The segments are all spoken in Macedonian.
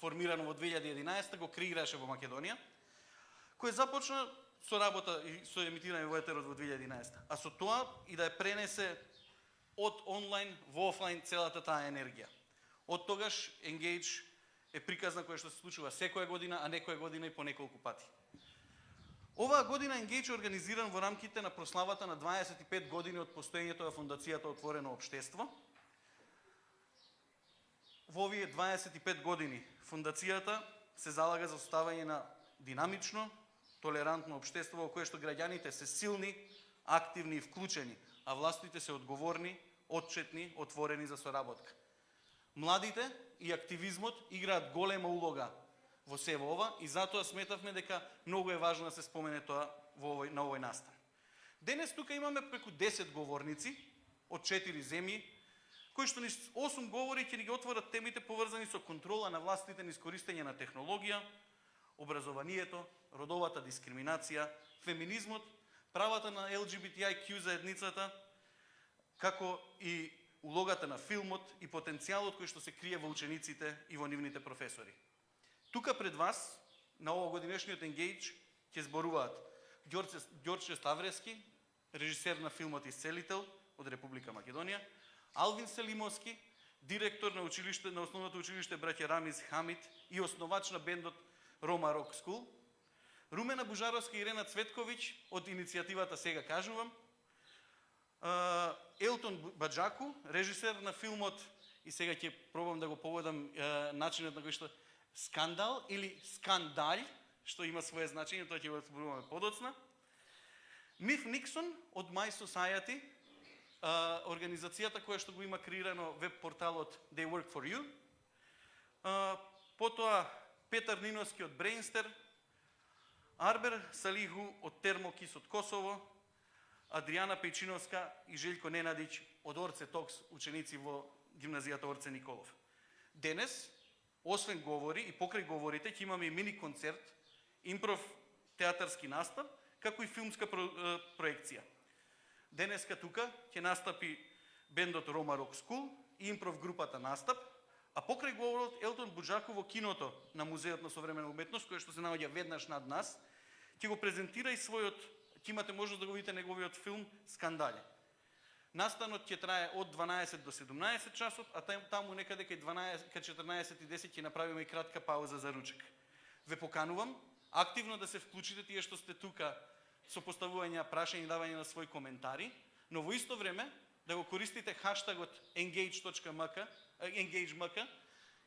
формирано во 2011 го креираше во Македонија, кој започна со работа и со емитирање во етерот во 2011, а со тоа и да ја пренесе од онлайн во офлайн целата таа енергија. Од тогаш Engage е приказна која што се случува секоја година, а некоја година и по неколку пати. Оваа година Engage е организиран во рамките на прославата на 25 години од постоењето на Фондацијата Отворено општество. Во овие 25 години Фондацијата се залага за составање на динамично, толерантно општество во кое што граѓаните се силни, активни и вклучени, а властите се одговорни, отчетни, отворени за соработка. Младите и активизмот играат голема улога во сево ова и затоа сметавме дека многу е важно да се спомене тоа на овој настан. Денес тука имаме преку 10 говорници од 4 земји, кои што низ 8 говори ќе ни ги отворат темите поврзани со контрола на властите низ користење на технологија, образованието, родовата дискриминација, феминизмот, правата на LGBTIQ заедницата, како и улогата на филмот и потенцијалот кој што се крие во учениците и во нивните професори. Тука пред вас, на овогодинешниот Engage, ќе зборуваат Ѓорче Ставрески, режисер на филмот Исцелител од Република Македонија, Алвин Селимовски, директор на основното училиште браќа Рамиз Хамид и основач на бендот Рома Рок Скул, Румена Бужаровска и Ирена Цветковиќ од иницијативата Сега кажувам, Елтон Баджаку, режисер на филмот, и сега ќе пробам да го поводам начинот на кој што Скандал или Скандаль, што има свое значење, тоа ќе го зборуваме подоцна. Миф Никсон од My Society, организацијата која што го има креирано веб порталот They Work For You. Потоа Петар Ниновски од Brainster, Арбер Салиху од Термокис од Косово, Адријана Пејчиновска и Желјко Ненадиќ од Орце Токс, ученици во гимназијата Орце Николов. Денес, освен говори и покрај говорите, ќе имаме и мини концерт, импров театарски настап, како и филмска проекција. Денеска тука ќе настапи бендот Рома Рок Скул и импров групата Настап, а покрај говорот Елтон Буџаку во киното на Музеот на современа уметност, кој што се наоѓа веднаш над нас, ќе го презентира и својот, ќе имате можност да го видите неговиот филм Скандали. Настанот ќе трае од 12 до 17 часот, а таму некаде кај 14:10 ќе направиме и кратка пауза за ручек. Ве поканувам активно да се вклучите тие што сте тука со поставување прашања и давање на своји коментари, но во исто време да го користите хаштагот engage.mk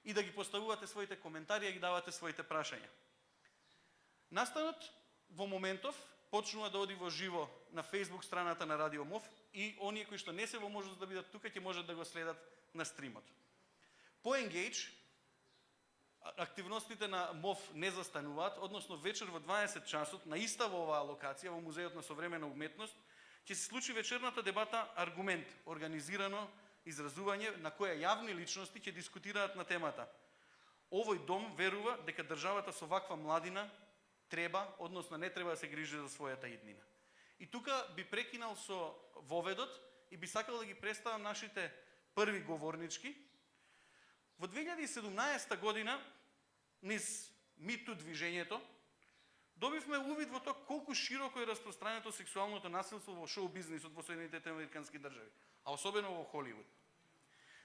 и да ги поставувате своите коментари и ги давате своите прашања. Настанот во моментов почнува да оди во живо на Facebook страната на Радио МОВ и оние кои што не се во можност да бидат тука ќе можат да го следат на стримот. По Engage активностите на МОВ не застануваат, односно вечер во 20 часот на иста во оваа локација во Музеот на современа уметност ќе се случи вечерната дебата Аргумент, организирано изразување на која јавни личности ќе дискутираат на темата. Овој дом верува дека државата со ваква младина треба, односно не треба да се грижи за својата иднина. И тука би прекинал со воведот и би сакал да ги представам нашите први говорнички. Во 2017 година, низ МИТУ движењето, добивме увид во тоа колку широко е распространето сексуалното насилство во шоу-бизнисот во Соединетите Американски држави, а особено во Холивуд.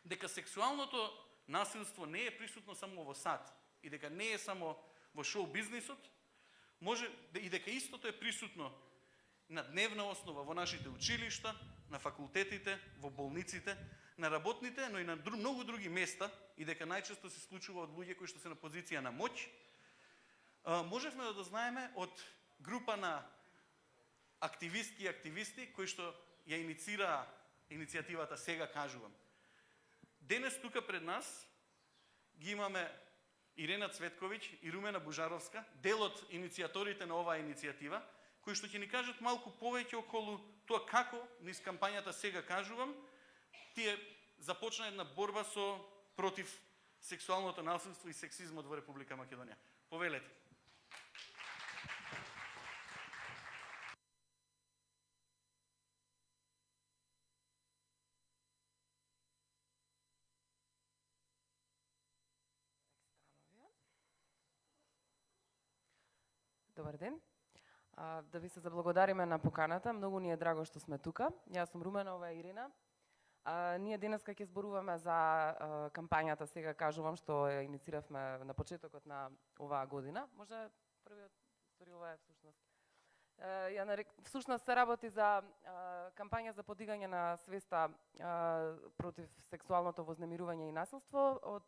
Дека сексуалното насилство не е присутно само во САД и дека не е само во шоу-бизнисот, може и дека истото е присутно на дневна основа во нашите училишта, на факултетите, во болниците, на работните, но и на многу други места, и дека најчесто се случува од луѓе кои што се на позиција на моќ. Можевме да дознаеме од група на активистки и активисти кои што ја инициираа иницијативата Сега кажувам. Денес тука пред нас ги имаме Ирена Цветковиќ и Румена Бужаровска, дел од иницијаторите на оваа иницијатива, кои што ќе ни кажат малку повеќе околу тоа како низ кампањата Сега кажувам, тие започна една борба против сексуалното насилство и сексизмот во Република Македонија. Повелете. Добар ден. Да ви се заблагодариме на поканата. Многу ни е драго што сме тука. Јас сум Руменова Ирина. Ние денеска ќе зборуваме за кампањата, сега кажувам, што ја иницииравме на почетокот на оваа година. Може првиот историја ова е всушност се работи за кампања за подигање на свеста против сексуалното вознемирување и насилство од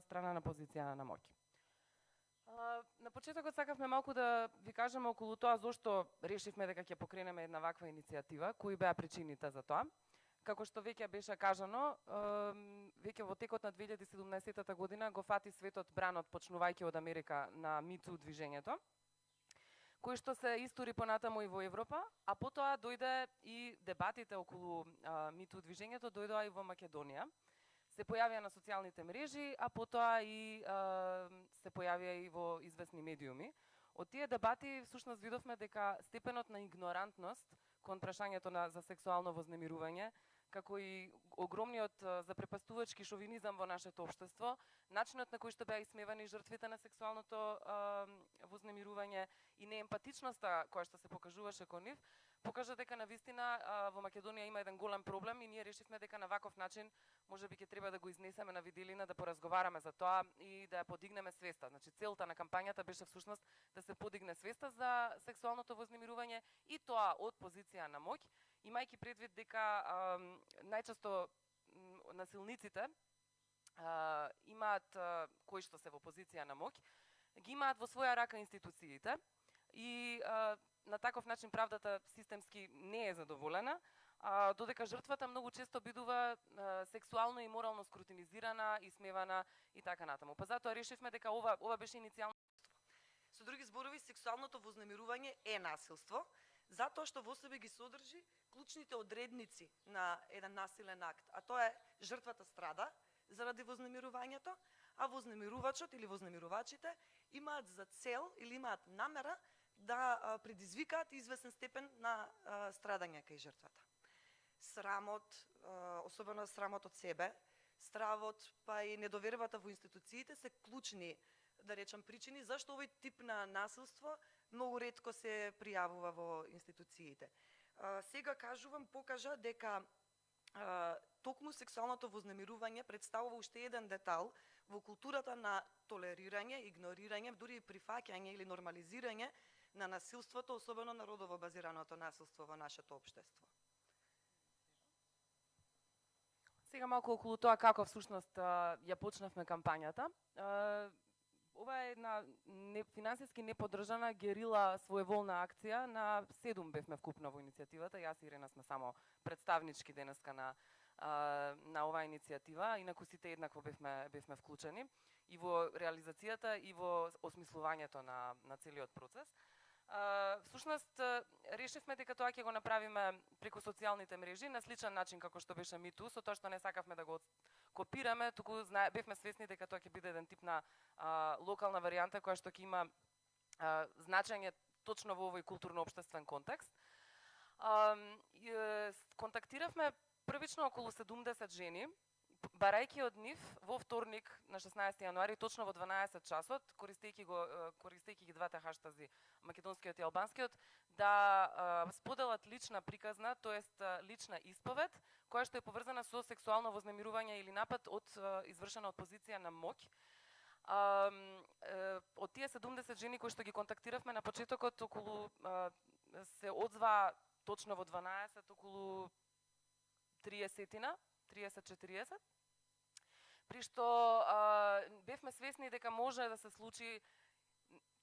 страна на позиција на моќ. На почетокот сакавме малку да ви кажеме околу тоа зошто решивме дека ќе покренеме една ваква иницијатива, кои беа причините за тоа. Како што веќе беше кажано, веќе во текот на 2017 година го фати светот бранот, почнувајќи од Америка, на Me Too движењето, кој што се истори понатаму и во Европа, а потоа дојде и дебатите околу Me Too движењето дојдоа и во Македонија. Се појавија на социјалните мрежи, а потоа и се појавија и во известни медиуми. Од тие дебати всушност видовме дека степенот на игнорантност кон прашањето за сексуално вознемирување, како и огромниот запрепастувачки шовинизам во нашето општество, начинот на кој што беа исмевани жртвите на сексуалното вознемирување и неемпатичноста која што се покажуваше кон нив, покажа дека навистина во Македонија има еден голем проблем и ние решивме дека на ваков начин можеби ќе треба да го изнесеме на виделина, да поразговараме за тоа и да ја подигнеме свеста. Значи целта на кампањата беше всушност да се подигне свеста за сексуалното вознемирување и тоа од позиција на моќ, имајќи предвид дека најчесто насилниците имаат, кои што се во позиција на моќ, ги имаат во своја рака институциите и на таков начин правдата системски не е задоволена, додека жртвата многу често бидува сексуално и морално скрутинизирана, исмевана и така натаму. Па затоа решивме дека ова беше иницијално. Со други зборови, сексуалното вознемирување е насилство, затоа што во себе ги содржи клучните одредници на еден насилен акт, а тоа е жртвата страда заради вознемирувањето, а вознемирувачот или вознемирувачите имаат за цел или имаат намера да предизвикаат известен степен на страдање кај жртвата. Срамот, особено срамот од себе, стравот, па и недовербата во институциите се клучни, да речам, причини зашто овој тип на насилство многу ретко се пријавува во институциите. Сега кажувам, покажа дека токму сексуалното вознемирување представува уште еден детал во културата на толерирање, игнорирање, дури и прифаќање или нормализирање на насилството, особено на родово базираното насилство во нашето општество. Сега малку околу тоа како всушност ја почнавме кампањата. Ова е една финансиски неподржана герила своеволна акција. На 7 бевме вкупно во иницијативата. Јас и Ирена сме само представнички денеска на оваа иницијатива, инаку сите еднакво бевме вклучени и во реализацијата и во осмислувањето на целиот процес. Всушност решивме дека тоа ќе го направиме преку социјалните мрежи на сличен начин како што беше Me Too, со тоа што не сакавме да го копираме, туку бевме свесни дека тоа ќе биде еден тип на локална варијанта која што ќе има значење точно во овој културно-општествен контекст. Контактиравме првично околу 70 жени, барајќи од нив во вторник на 16 јануари, точно во 12 часот, користејќи ги двата хаштази, македонскиот и албанскиот, да споделат лична приказна, тоест лична исповед, која што е поврзана со сексуално вознемирување или напад извршена од позиција на моќ. Од тие 70 жени кои што ги контактиравме на почетокот, околу се одзва точно во 12, околу 30-40, при што бевме свесни дека може да се случи,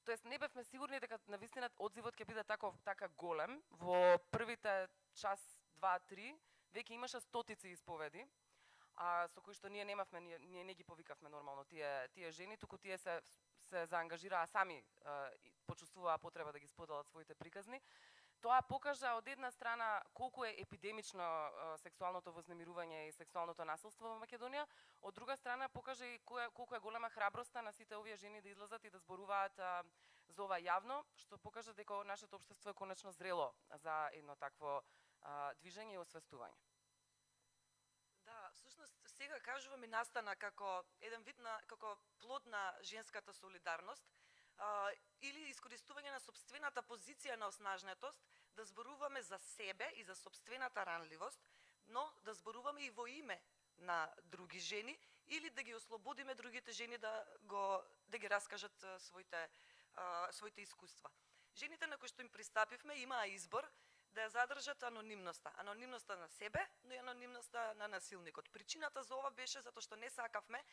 тоест не бевме сигурни дека навистина одзивот ќе биде така голем. Во првите час, 2-3, веќе имаше стотици исповеди, со кои што ние немавме, ние не ги повикавме нормално тие жени, туку тие се заангажираа сами, почувствуваа потреба да ги споделат своите приказни. Тоа покажа од една страна колку е епидемично сексуалното вознемирување и сексуалното насилство во Македонија, од друга страна покажа и колку е голема храброста на сите овие жени да излезат и да зборуваат за ова јавно, што покажа дека нашето општество е конечно зрело за едно такво движење и освестување. Да, всушност сега кажувам и настана како еден вид како плод на женската солидарност, или искористување на сопствената позиција на оснажнетост, да зборуваме за себе и за сопствената ранливост, но да зборуваме и во име на други жени или да ги ослободиме другите жени да ги раскажат своите искуства. Жените на кои што им пристапивме имаа избор да ја задржат анонимноста. Анонимноста на себе, но и анонимноста на насилникот. Причината за ова беше затоа што не сакавме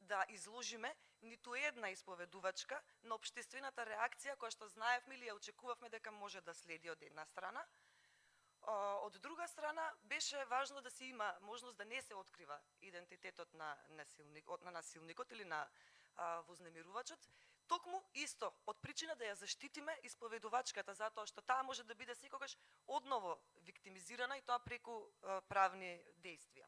да изложиме ниту една исповедувачка на општествената реакција која што знаевме или ја очекувавме дека може да следи од една страна. Од друга страна беше важно да се има можност да не се открива идентитетот на насилникот или на вознемирувачот, токму исто од причина да ја заштитиме исповедувачката, затоа што таа може да биде секогаш одново виктимизирана и тоа преку правни действија.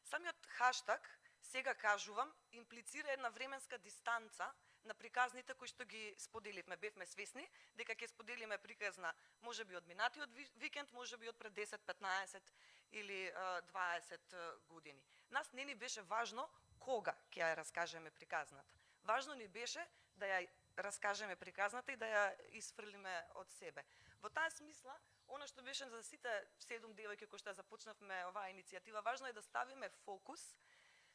Самиот хаштаг сега кажувам имплицира една временска дистанца на приказните кои што ги споделивме. Бевме свесни дека ќе споделиме приказна можеби од минатиот викенд, можеби од пред 10, 15 или 20 години. Нас не ни беше важно кога ќе ја раскажеме приказната. Важно ни беше да ја раскажеме приказната и да ја исфрлиме од себе. Во таа смисла, она што беше за сите 7 девојки кои што започнавме оваа иницијатива, важно е да ставиме фокус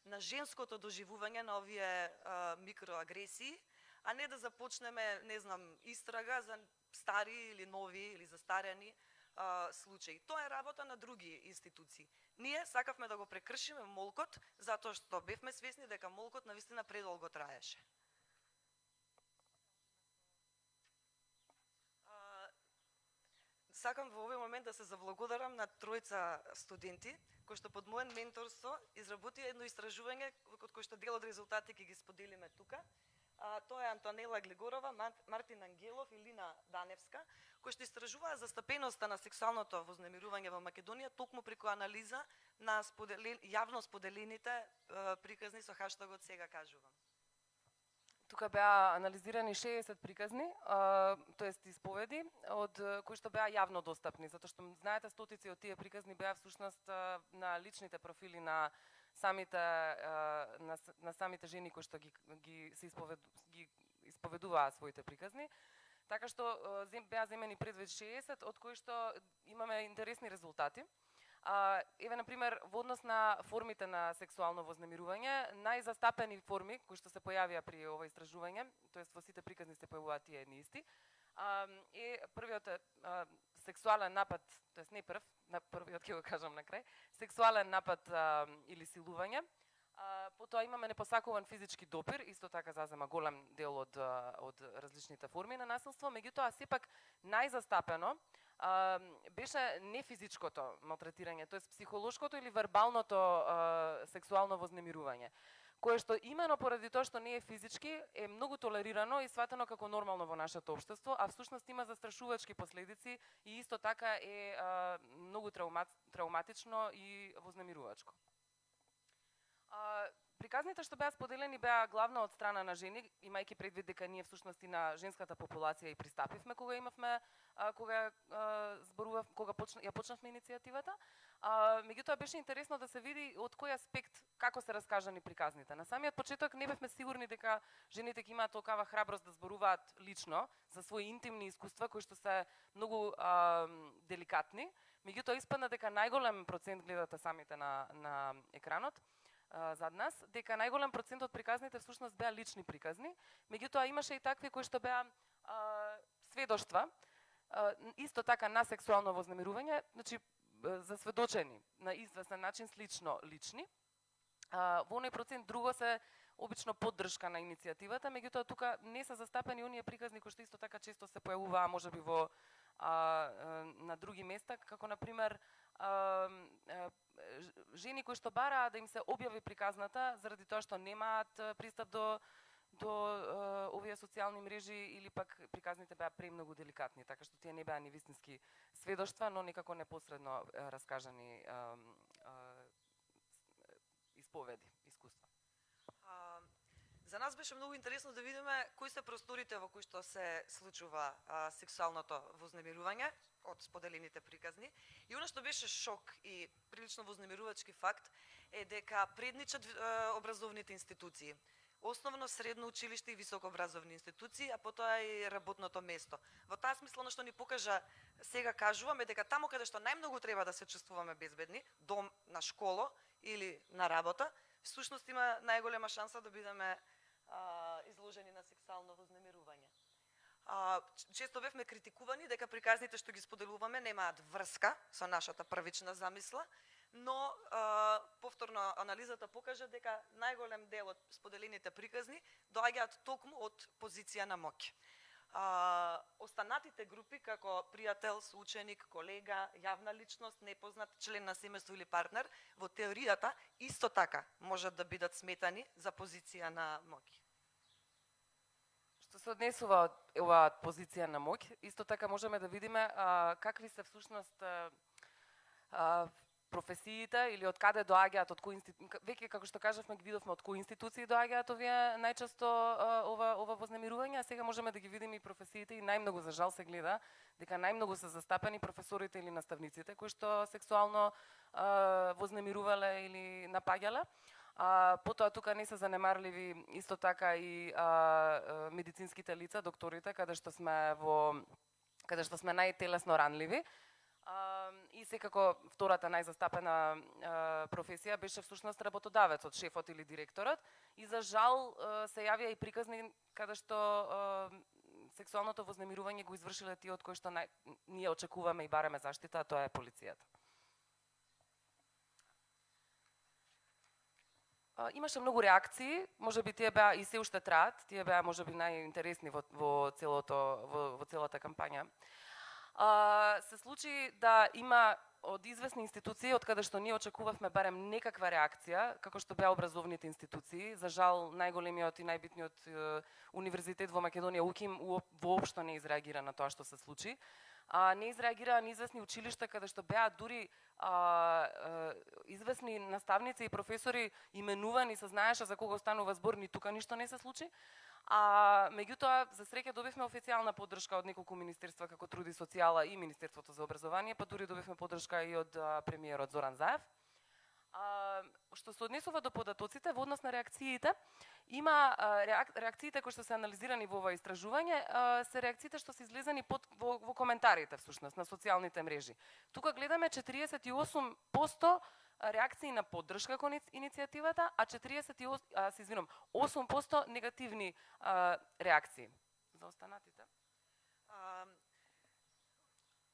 на женското доживување на овие микроагресии, а не да започнеме, не знам, истрага за стари или нови или застарени случаи. Тоа е работа на други институции. Ние сакавме да го прекршиме молкот, затоа што бевме свесни дека молкот навистина предолго траеше. Сакам во овој момент да се заблагодарам на тројца студенти, кои што под моје менторство изработија едно истражување, од кој што дел од резултати ќе ги споделиме тука. Тоа е Антонела Глегорова, Мартин Ангелов и Лина Даневска, кои што истражуваа застапеноста на сексуалното вознемирување во Македонија токму преку анализа на јавно споделените приказни со хаштагот сега кажувам. Тука беа анализирани 60 приказни, тоест исповеди, од кои што беа јавно достапни, затоа што знаете стотици од тие приказни беа всушност на личните профили на самите жени кои што ги исповедуваа своите приказни. Така што беа земени предвид 60, од кои што имаме интересни резултати. Еве, например, во однос на формите на сексуално вознемирување, најзастапени форми кои што се појавија при ова истражување, тоест во сите приказни се појавуваат тие едни исти, првиот е сексуален напад, тоест не првиот ќе го кажам на крај, сексуален напад или силување. Потоа имаме непосакуван физички допир, исто така зазема голем дел од различните форми на насилство, меѓутоа сепак најзастапено беше не физичкото малтретирање, тоест психолошкото или вербалното сексуално вознемирување, кое што имено поради тоа што не е физички е многу толерирано и сватено како нормално во нашето општество, а всушност има застрашувачки последици и исто така е многу травматично и вознемирувачко. Приказните што беа споделени беа главно од страна на жени, имајќи предвид дека ние всушност и на женската популација и пристапивме кога ја почнавме иницијативата. Меѓутоа беше интересно да се види од кој аспект како се раскажани приказните. На самиот почеток не бевме сигурни дека жените ќе имаат толкава храброст да зборуваат лично за своји интимни искуства кои што се многу деликатни. Меѓутоа испадна дека најголем процент, гледате самите на екранот зад нас, дека најголем процент од приказните всушност беа лични приказни, меѓутоа имаше и такви кои што беа сведоштва, исто така на сексуално вознемирување, значи засведочени на известен начин слично лични. Во оној процент друго се обично поддршка на иницијативата, меѓутоа тука не се застапени оние приказни кои што исто така често се појавуваа можеби во на други места, како на пример жени кои што бараа да им се објави приказната заради тоа што немаат пристап до овие социјални мрежи или пак приказните беа премногу деликатни, така што тие не беа ни вистински сведоштва, но некако непосредно раскажани исповеди, искуства. За нас беше многу интересно да видиме кои се просторите во кои што се случува сексуалното вознемирување од споделените приказни. И она што беше шок и прилично вознемирувачки факт е дека предничат образовните институции. основно средно училиште и високообразовни институции, а потоа и работното место. Во таа смисла, што ни покажа, сега кажуваме дека таму каде што најмногу треба да се чувствуваме безбедни, дом, на школа или на работа, всушност има најголема шанса да бидеме изложени на сексуално вознемирување. Често бевме критикувани дека приказните што ги споделуваме немаат врска со нашата првична замисла, но повторно анализата покажа дека најголем дел од споделените приказни доаѓаат токму од позиција на моќ. Останатите групи, како пријател, соученик, колега, јавна личност, непознат член на семејство или партнер, во теоријата исто така можат да бидат сметани за позиција на моќ. Што се однесува оваа позиција на моќ, исто така можеме да видиме какви се всушност професиите или од каде доаѓаат, од кои веќе како што кажавме ги видовме од кои институции доаѓаат овие најчесто ова вознемирување, а сега можеме да ги видиме и професиите и најмногу за жал се гледа дека најмногу се застапени професорите или наставниците кои што сексуално вознемирувале или напаѓале. Потоа тука не се занемарливи исто така и медицинските лица, докторите, каде што сме најтелесно ранливи. И секако втората најзастапена професија беше всушност работодавецот, шефот или директорот. И за жал се јавија и приказни каде што сексуалното вознемирување го извршиле тие од кои што ние очекуваме и бараме заштита, а тоа е полицијата. Имаше многу реакции, можеби тие беа и се уште траат, тие беа можеби најинтересни во целата кампања. Се случи да има од известни институции, од каде што ние очекувавме барем некаква реакција, како што беа образовните институции. За жал, најголемиот и најбитниот универзитет во Македонија, УКИМ, воопшто не изреагира на тоа што се случи. Не изреагираа ни известни училишта, каде што беа дури известни наставници и професори именувани, се знаеше за кого станува збор, ни тука ништо не се случи. Меѓутоа, за среќа добивме официјална поддршка од неколку министерства како Труд и социјала и Министерството за образование, па дури добивме поддршка и од премиерот Зоран Заев. Што се однесува до податоците во однос на реакциите, има реакциите кои што се анализирани во ова истражување, се реакциите што се излезени во коментарите всушност на социјалните мрежи. Тука гледаме 48% реакции на поддршка кон иницијативата, а 8% негативни реакции. За останатите?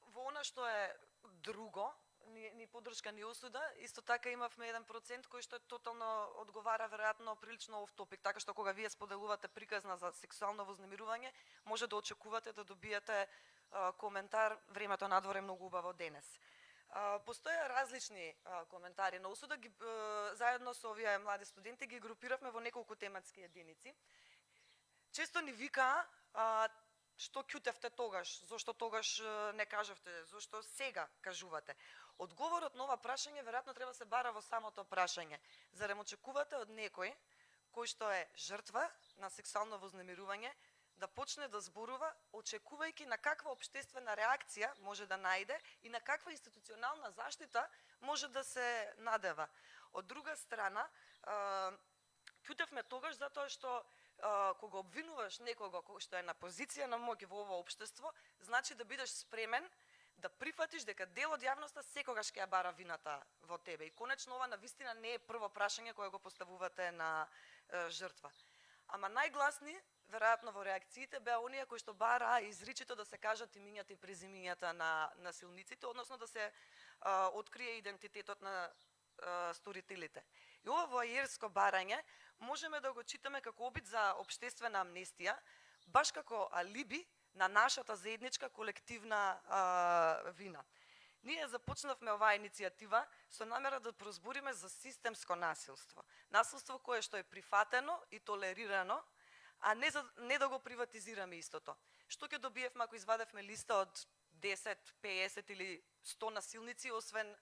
Во она што е друго, ни поддршка, ни осуда, исто така имавме 1% кој што тотално одговара веројатно прилично оф топик, така што кога вие споделувате приказна за сексуално вознемирување, може да очекувате да добиете коментар времето надвор е многу убаво денес. Постојат различни коментари на осуда, заедно со овие млади студенти ги групиравме во неколку тематски единици. Често ни викаа што ќутевте тогаш, зошто тогаш не кажавте, зошто сега кажувате. Одговорот на ова прашање веројатно треба се бара во самото прашање. Зарем очекувате од некој кој што е жртва на сексуално вознемирување да почне да зборува, очекувајќи на каква општествена реакција може да најде и на каква институционална заштита може да се надева. Од друга страна, ќутевме тогаш затоа што кога обвинуваш некого кој што е на позиција на моќ во ова општество, значи да бидеш спремен да прифатиш дека дел од јавноста секогаш ќе ја бара вината во тебе. И конечно ова навистина не е прво прашање кое го поставувате на жртва. Ама најгласни, веројатно во реакциите, беа оние кои што бараа изричито да се кажат имињата и презимињата на насилниците, односно да се открие идентитетот на сторителите. И ова воајерско барање можеме да го читаме како обид за општествена амнестија, баш како алиби на нашата заедничка колективна вина. Ние започнавме оваа иницијатива со намера да прозбориме за системско насилство. Насилство кое што е прифатено и толерирано, а не да го приватизираме истото. Што ќе добиевме ако извадевме листа од 10, 50 или 100 насилници, освен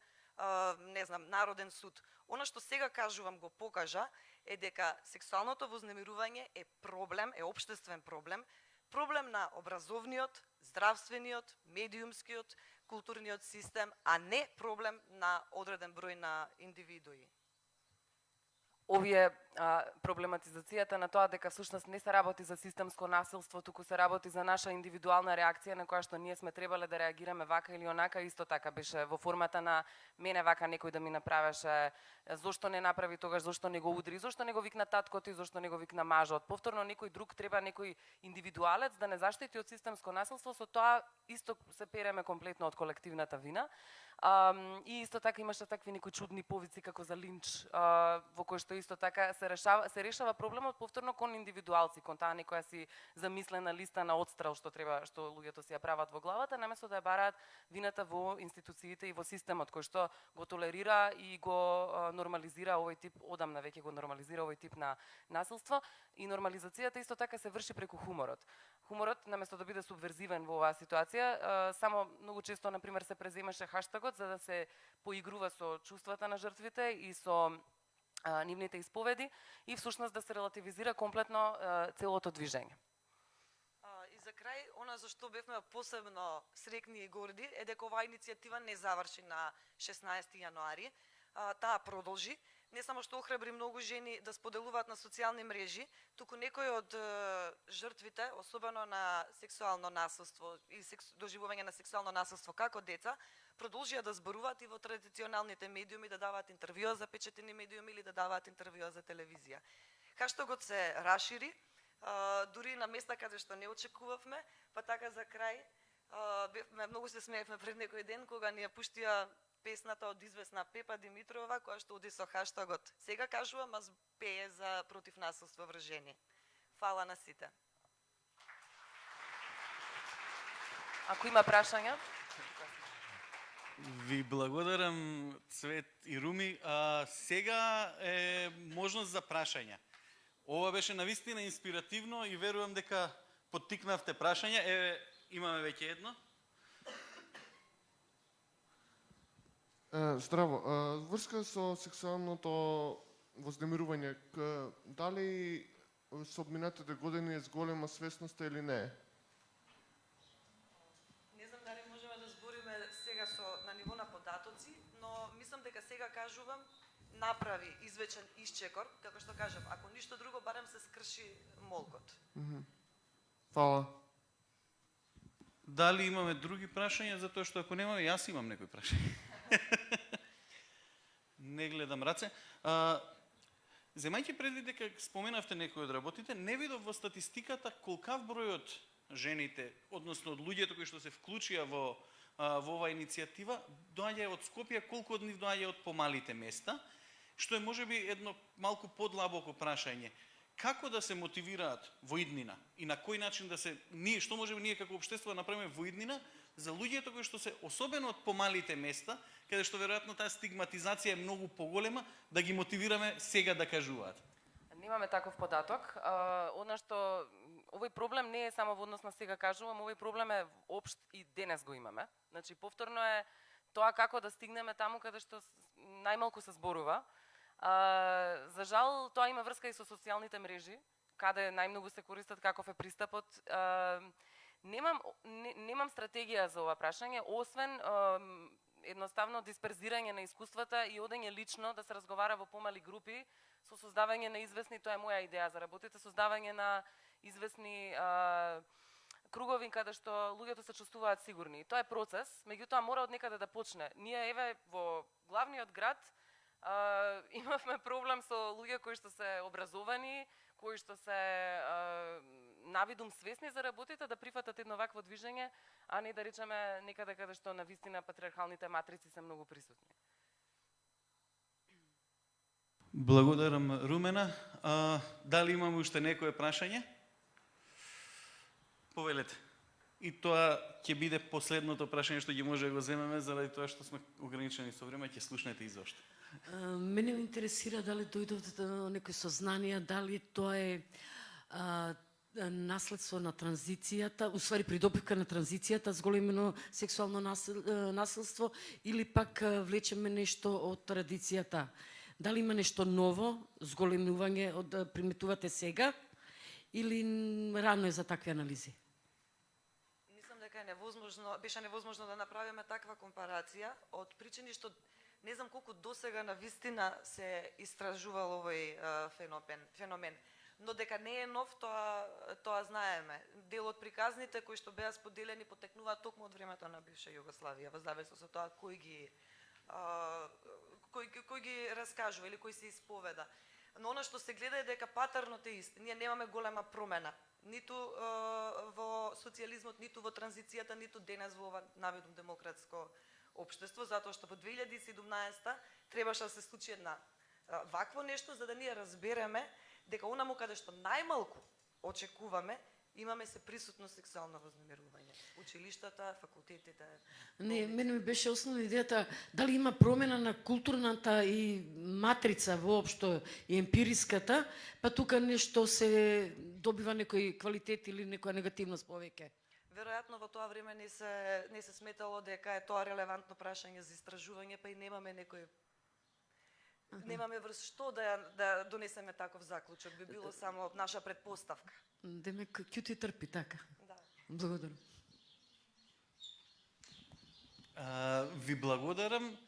не знам, Народен суд. Она што сега кажувам го покажа е дека сексуалното вознемирување е проблем, е општествен проблем, проблем на образовниот, здравствениот, медиумскиот, културниот систем, а не проблем на одреден број на индивидуи. овие проблематизацијата на тоа дека всушност не се работи за системско насилство, туку се работи за наша индивидуална реакција на која што ние сме требале да реагираме вака или онака, исто така беше во формата на мене вака некој да ми направеше, зошто не направи тогаш, зошто не го удри, зошто не го викна таткото и зошто не го викна мажот. Повторно некој друг треба, некој индивидуалец да не заштити од системско насилство, со тоа исто се переме комплетно од колективната вина. И исто така имаше такви некои чудни повици како за линч, во кој што исто така се решава проблемот повторно кон индивидуалци, кон таа некоја си замислена листа на отстрел што луѓето си ја прават во главата, наместо да ја бараат вината во институциите и во системот кој што го толерира и го нормализира овој тип, одамна веќе го нормализира овој тип на насилство. И нормализацијата исто така се врши преку хуморот. Хуморот, наместо да биде субверзивен во оваа ситуација, само многу често, например, се преземаше хаштагот за да се поигрува со чувствата на жртвите и со нивните исповеди и всушност да се релативизира комплетно целото движење. И за крај, она за што бевме посебно срекни и горди е дека оваа иницијатива не заврши на 16 јануари, таа продолжи. Не само што охрабри многу жени да споделуваат на социјални мрежи, туку некои од жртвите, особено на сексуално насилство и доживување на сексуално насилство како деца, продолжија да зборуваат и во традиционалните медиуми, да даваат интервјуа за печатени медиуми или да даваат интервјуа за телевизија. Хаштагот се расшири, дури на места каде што не очекувавме, па така за крај, многу се смеевме пред некој ден кога ни ја пуштија песната од известна Пепа Димитрова, која што оди со хаштагот "Сега кажувам, аз пее за против насилство врз жени". Фала на сите. Ако има прашања? Ви благодарам, Цвет и Руми. Сега е можност за прашања. Ова беше навистина инспиративно и верувам дека поттикнавте прашања. Имаме веќе едно. Здраво, врска со сексуалното вознемирување, дали со одминатите години е зголема свесноста или не? Не знам дали можеме да збориме сега на ниво на податоци, но мислам дека Сега кажувам направи извечен исчекор, како што кажам, ако ништо друго, барем се скрши молкот. Фала. Дали имаме други прашања, затоа што ако немаме, јас имам некои прашања. Не гледам раце. Земајќи предвид дека споменавте некои од работите, не видов во статистиката колкав број од жените, односно од луѓето кои што се вклучија во оваа иницијатива, доаѓа од Скопје, колку од нив доаѓа од помалите места, што е можеби едно малку подлабоко прашање. Како да се мотивираат во иднина и на кој начин да се што можеме ние како општество да направиме во иднина за луѓето кои што се особено од помалите места, каде што веројатно таа стигматизација е многу поголема, да ги мотивираме сега да кажуваат. Немаме таков податок. Одно што овој проблем не е само во однос на Сега кажувам, овој проблем е општ и денес го имаме. Значи повторно е тоа како да стигнеме таму каде што најмалку се зборува. За жал, тоа има врска и со социјалните мрежи, каде најмногу се користат, каков е пристапот. Немам стратегија за ова прашање, освен едноставно дисперзирање на искуствата и одење лично да се разговара во помали групи со создавање на известни, тоа е моја идеја за работите, создавање на известни кругови каде што луѓето се чувствуваат сигурни. Тоа е процес, меѓутоа мора од некаде да почне. Ние еве во главниот град имавме проблем со луѓе кои што се образовани, кои што се навидум свесни за работите, да прифатат едно вакво движење, а не да речеме некаде каде што на вистина патриархалните матрици се многу присутни. Благодарам, Румена. Дали имаме уште некое прашање? Повелете. И тоа ќе биде последното прашање што ги може да го земеме, заради тоа што сме ограничени со време, ќе слушнете и зошто. Мене ме интересира дали дојдовте до некои сознанија, дали тоа е наследство на транзицијата, усвари придобивка на транзицијата, зголемено сексуално насилство, или пак влечеме нешто од традицијата. Дали има нешто ново, зголемување од приметувате сега, или рано е за такви анализи? Мислам дека беше невозможно да направиме таква компарација од причини што Не знам колку досега на вистина се истражувал овој феномен. Но дека не е нов, тоа знаеме. Дел од приказните кои што беа споделени потекнуваат токму од времето на бивша Југославија, во зависност од тоа кој ги раскажува или кој се исповеда. Но она што се гледа е дека паттернот е ист. Ние немаме голема промена. Ниту во социјализмот, ниту во транзицијата, ниту денес во ова навидно демократско општество, затоа што во 2017 требаше да се случи една вакво нешто, за да ние разбереме дека онаму каде што најмалку очекуваме, имаме се присутно сексуално вознемирување. Училиштата, факултетите. Не, мене ми беше основна идејата дали има промена на културната и матрица воопшто и емпириската, па тука нешто се добива некој квалитет или некоја негативност повеќе. Веројатно во тоа време не се сметало дека е тоа релевантно прашање за истражување, па и немаме врз што да донесеме таков заклучок, би било само наша предпоставка. Демек, Кјути трпи, така. Да. Благодарам. Ви благодарам.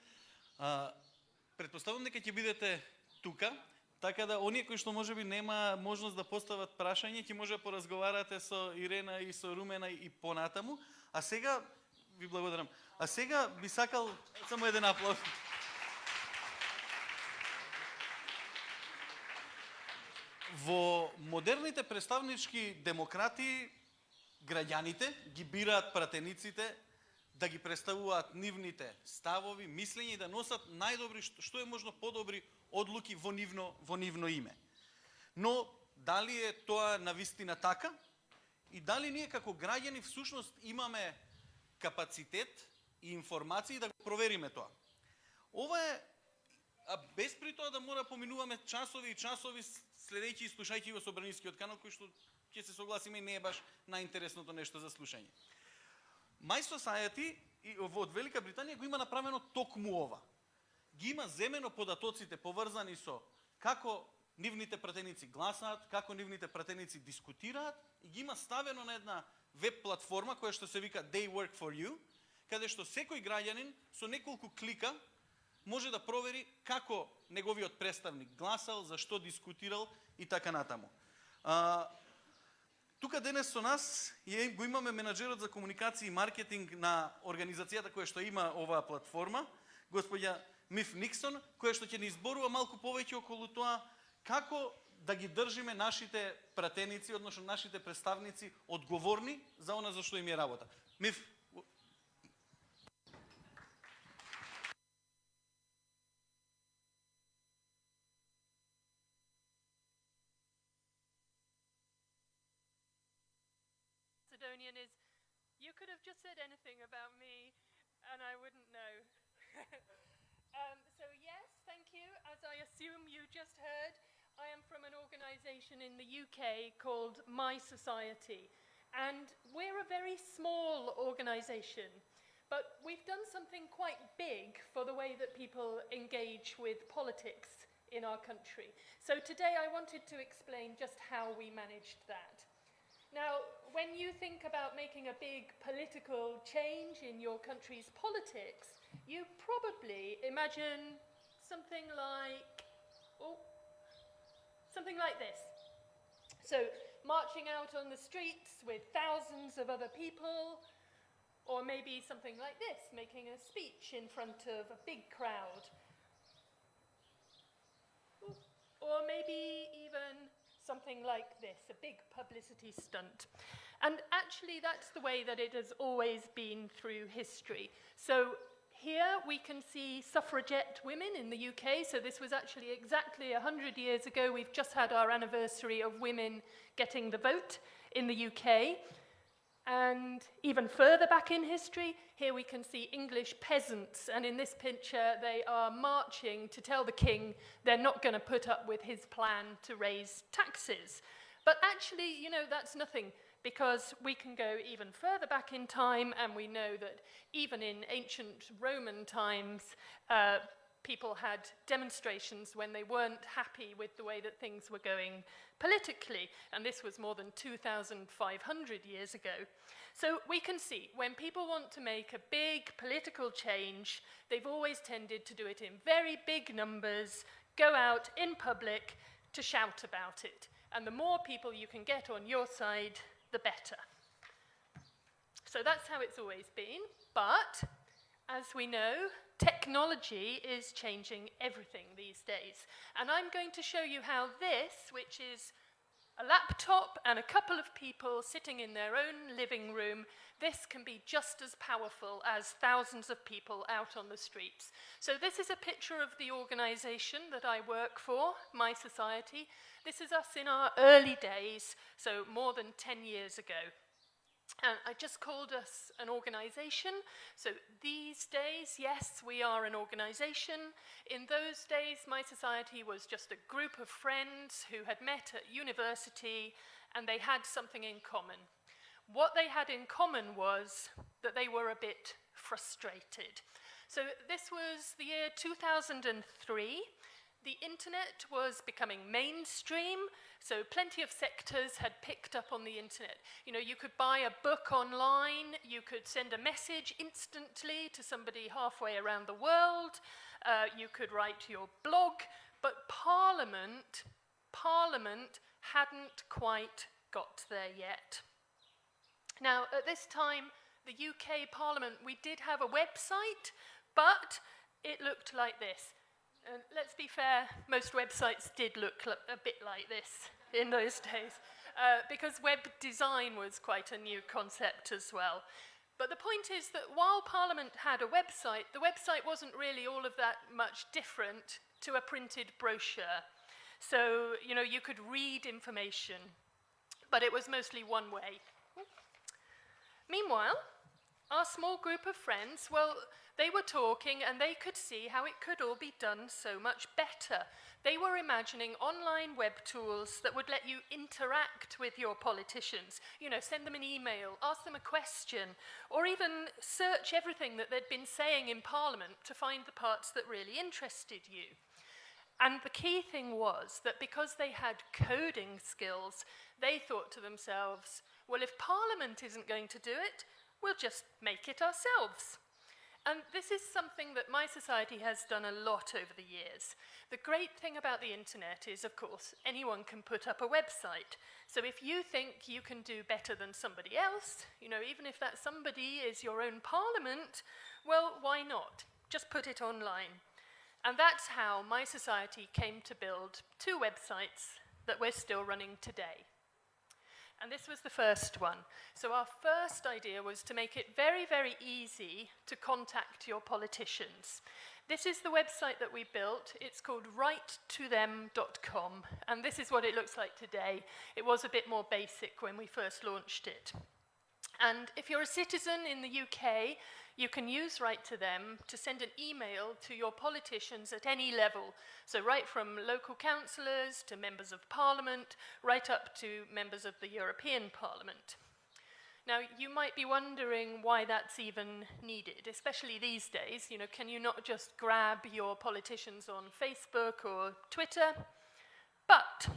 Предпоставам дека ќе бидете тука, така да оние кои што можеби нема можност да постават прашање, ќе може да поразговарате со Ирена и со Румена и понатаму. А сега ви благодарам. А сега би сакал само еден аплауз. Во модерните представнички демократии граѓаните ги бираат пратениците да ги представуваат нивните ставови, мислења и да носат најдобри, што е можно подобри одлуки во нивно име. Но дали е тоа навистина така и дали ние како граѓани всушност имаме капацитет и информации да го провериме тоа. Ова е, без при тоа да мора поминуваме часови и часови следејќи и слушајќи го Собранискиот канал, кој што ќе се согласиме и не е баш најинтересното нешто за слушање. My Society од Велика Британија го има направено токму ова. Ги има земено податоците поврзани со како нивните пратеници гласаат, како нивните пратеници дискутираат и ги има ставено на една веб платформа која што се вика They Work For You, каде што секој граѓанин со неколку клика може да провери како неговиот представник гласал, зашто дискутирал и така натаму. Тука денес со нас го имаме менаџерот за комуникација и маркетинг на организацијата која што има оваа платформа, господја Миф Никсон, која што ќе ни изборува малку повеќе околу тоа како да ги држиме нашите пратеници, односно нашите представници одговорни за она за што им е работа. Миф. Is you could have just said anything about me and I wouldn't know. So yes, thank you. As I assume you just heard, I am from an organisation in the UK called My Society, and we're a very small organisation, but we've done something quite big for the way that people engage with politics in our country. So today I wanted to explain just how we managed that. Now, when you think about making a big political change in your country's politics, you probably imagine something like this. So, marching out on the streets with thousands of other people, or maybe something like this, making a speech in front of a big crowd. Or maybe even something like this, a big publicity stunt. And actually that's the way that it has always been through history. So here we can see suffragette women in the UK. So this was actually exactly 100 years ago. We've just had our anniversary of women getting the vote in the UK. And even further back in history, here we can see English peasants, and in this picture they are marching to tell the king they're not going to put up with his plan to raise taxes. But actually, you know, that's nothing, because we can go even further back in time, and we know that even in ancient Roman times, people had demonstrations when they weren't happy with the way that things were going politically, and this was more than 2,500 years ago. So we can see, when people want to make a big political change, they've always tended to do it in very big numbers, go out in public to shout about it. And the more people you can get on your side, the better. So that's how it's always been, but as we know, technology is changing everything these days. And I'm going to show you how this, which is a laptop and a couple of people sitting in their own living room, this can be just as powerful as thousands of people out on the streets. So this is a picture of the organization that I work for, My Society. This is us in our early days, so more than 10 years ago. And I just called us an organization. So these days, yes, we are an organization. In those days, My Society was just a group of friends who had met at university, and they had something in common. What they had in common was that they were a bit frustrated. So this was the year 2003. The internet was becoming mainstream, so plenty of sectors had picked up on the internet. You know, you could buy a book online, you could send a message instantly to somebody halfway around the world, you could write your blog, but Parliament hadn't quite got there yet. Now, at this time, the UK Parliament, we did have a website, but it looked like this. And let's be fair, most websites did look a bit like this in those days, because web design was quite a new concept as well. But the point is that while Parliament had a website, the website wasn't really all of that much different to a printed brochure. So, you know, you could read information, but it was mostly one way. Meanwhile, our small group of friends, well, they were talking and they could see how it could all be done so much better. They were imagining online web tools that would let you interact with your politicians. You know, send them an email, ask them a question, or even search everything that they'd been saying in Parliament to find the parts that really interested you. And the key thing was that because they had coding skills, they thought to themselves, well, if Parliament isn't going to do it, we'll just make it ourselves. And this is something that My Society has done a lot over the years. The great thing about the internet is, of course, anyone can put up a website. So if you think you can do better than somebody else, you know, even if that somebody is your own Parliament, well, why not? Just put it online. And that's how My Society came to build 2 websites that we're still running today. And this was the first one. So our first idea was to make it very, very easy to contact your politicians. This is the website that we built. It's called writetothem.com, and this is what it looks like today. It was a bit more basic when we first launched it. And if you're a citizen in the UK, you can use Write to Them to send an email to your politicians at any level. So right from local councillors to members of Parliament, right up to members of the European Parliament. Now, you might be wondering why that's even needed, especially these days. You know, can you not just grab your politicians on Facebook or Twitter? But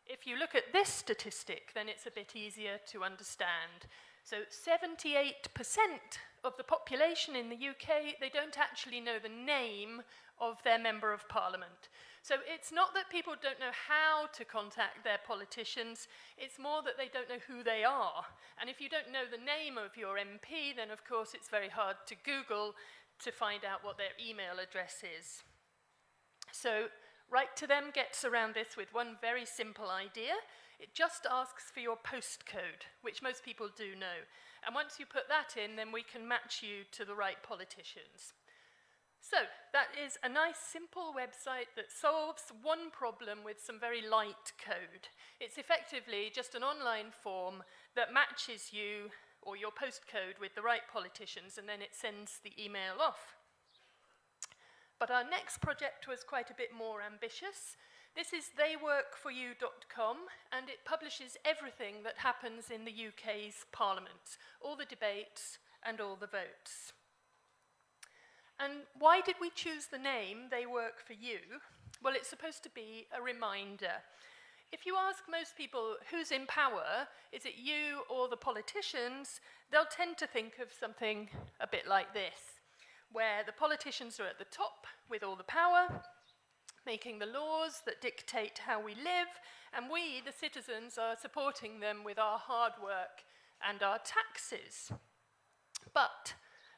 if you look at this statistic, then it's a bit easier to understand. So 78% of the population in the UK, they don't actually know the name of their Member of Parliament. So it's not that people don't know how to contact their politicians, it's more that they don't know who they are. And if you don't know the name of your MP, then of course it's very hard to Google to find out what their email address is. So Write to Them gets around this with one very simple idea. It just asks for your postcode, which most people do know. And once you put that in, then we can match you to the right politicians. So that is a nice, simple website that solves one problem with some very light code. It's effectively just an online form that matches you or your postcode with the right politicians, and then it sends the email off. But our next project was quite a bit more ambitious. This is theyworkforyou.com, and it publishes everything that happens in the UK's Parliament, all the debates and all the votes. And why did we choose the name They Work For You? Well, it's supposed to be a reminder. If you ask most people who's in power, is it you or the politicians, they'll tend to think of something a bit like this, where the politicians are at the top with all the power, making the laws that dictate how we live, and we, the citizens, are supporting them with our hard work and our taxes. But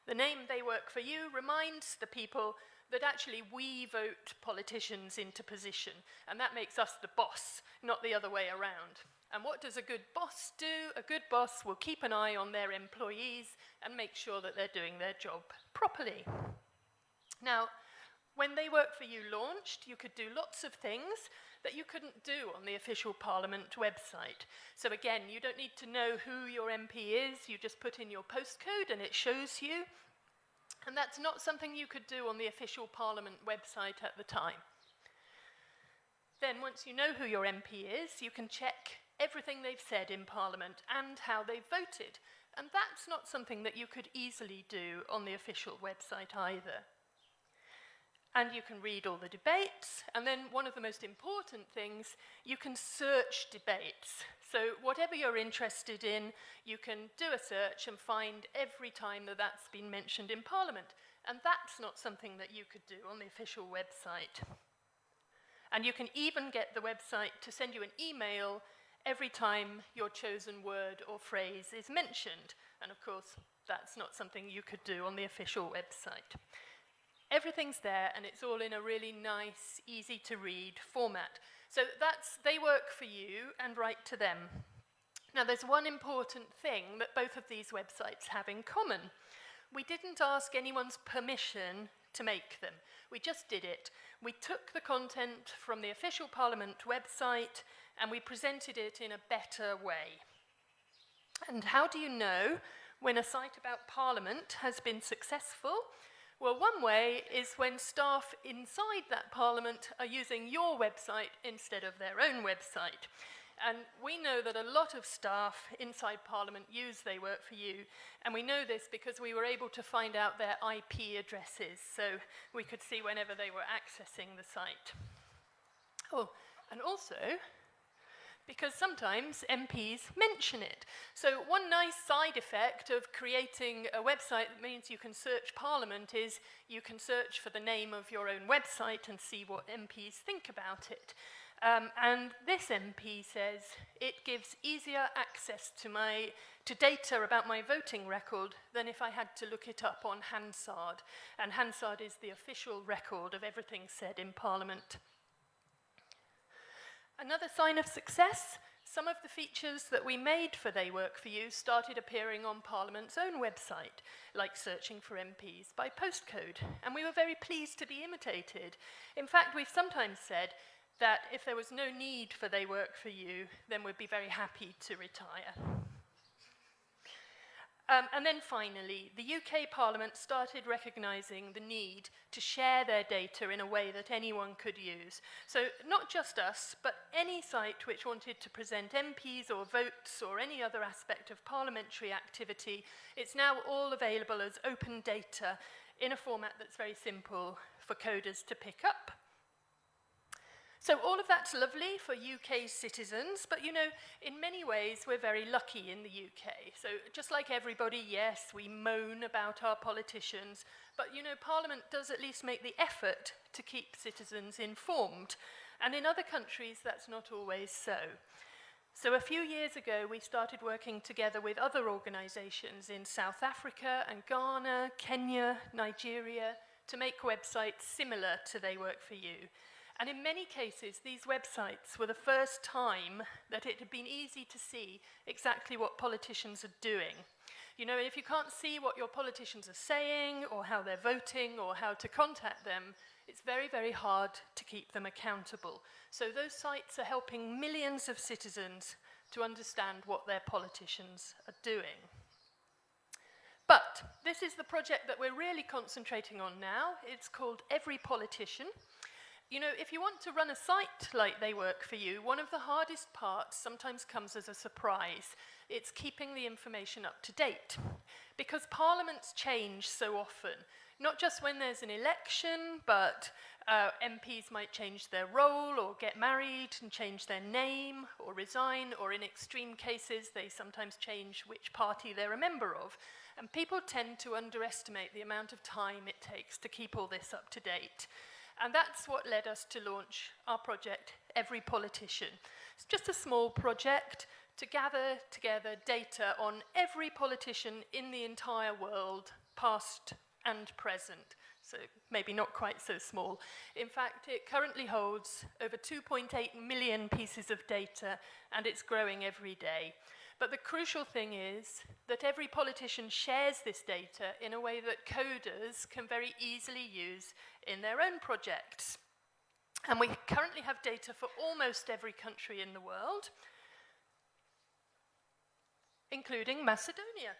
the name They Work For You reminds the people that actually we vote politicians into position, and that makes us the boss, not the other way around. And what does a good boss do? A good boss will keep an eye on their employees and make sure that they're doing their job properly. Now, when They Work For You launched, you could do lots of things that you couldn't do on the official Parliament website. So again, you don't need to know who your MP is, you just put in your postcode and it shows you. And that's not something you could do on the official Parliament website at the time. Then once you know who your MP is, you can check everything they've said in Parliament and how they've voted. And that's not something that you could easily do on the official website either. And you can read all the debates, and then one of the most important things, you can search debates. So whatever you're interested in, you can do a search and find every time that that's been mentioned in Parliament. And that's not something that you could do on the official website. And you can even get the website to send you an email every time your chosen word or phrase is mentioned. And of course, that's not something you could do on the official website. Everything's there, and it's all in a really nice, easy-to-read format. So that's They Work For You and Write To Them. Now, there's one important thing that both of these websites have in common. We didn't ask anyone's permission to make them. We just did it. We took the content from the official Parliament website, and we presented it in a better way. And how do you know when a site about Parliament has been successful? Well, one way is when staff inside that Parliament are using your website instead of their own website. And we know that a lot of staff inside Parliament use They Work For You, and we know this because we were able to find out their IP addresses, so we could see whenever they were accessing the site. Oh, and also, because sometimes MPs mention it. So one nice side effect of creating a website that means you can search Parliament is you can search for the name of your own website and see what MPs think about it. And this MP says it gives easier access to data about my voting record than if I had to look it up on Hansard. And Hansard is the official record of everything said in Parliament. Another sign of success, some of the features that we made for They Work For You started appearing on Parliament's own website, like searching for MPs by postcode, and we were very pleased to be imitated. In fact, we've sometimes said that if there was no need for They Work For You, then we'd be very happy to retire. And then finally, the UK Parliament started recognising the need to share their data in a way that anyone could use. So not just us, but any site which wanted to present MPs or votes or any other aspect of parliamentary activity, it's now all available as open data in a format that's very simple for coders to pick up. So all of that's lovely for UK citizens, but you know, in many ways we're very lucky in the UK. So just like everybody, yes, we moan about our politicians, but you know, Parliament does at least make the effort to keep citizens informed. And in other countries, that's not always so. So a few years ago, we started working together with other organisations in South Africa and Ghana, Kenya, Nigeria, to make websites similar to They Work For You. And in many cases, these websites were the first time that it had been easy to see exactly what politicians are doing. You know, if you can't see what your politicians are saying, or how they're voting, or how to contact them, it's very, very hard to keep them accountable. So those sites are helping millions of citizens to understand what their politicians are doing. But this is the project that we're really concentrating on now. It's called Every Politician. you know, if you want to run a site like They Work For You, one of the hardest parts sometimes comes as a surprise. It's keeping the information up to date. Because parliaments change so often, not just when there's an election, but MPs might change their role or get married and change their name or resign, or in extreme cases, they sometimes change which party they're a member of. And people tend to underestimate the amount of time it takes to keep all this up to date. And that's what led us to launch our project, Every Politician. It's just a small project to gather together data on every politician in the entire world, past and present. So maybe not quite so small. In fact, it currently holds over 2.8 million pieces of data, and it's growing every day. But the crucial thing is that every politician shares this data in a way that coders can very easily use in their own projects. And we currently have data for almost every country in the world, including Macedonia.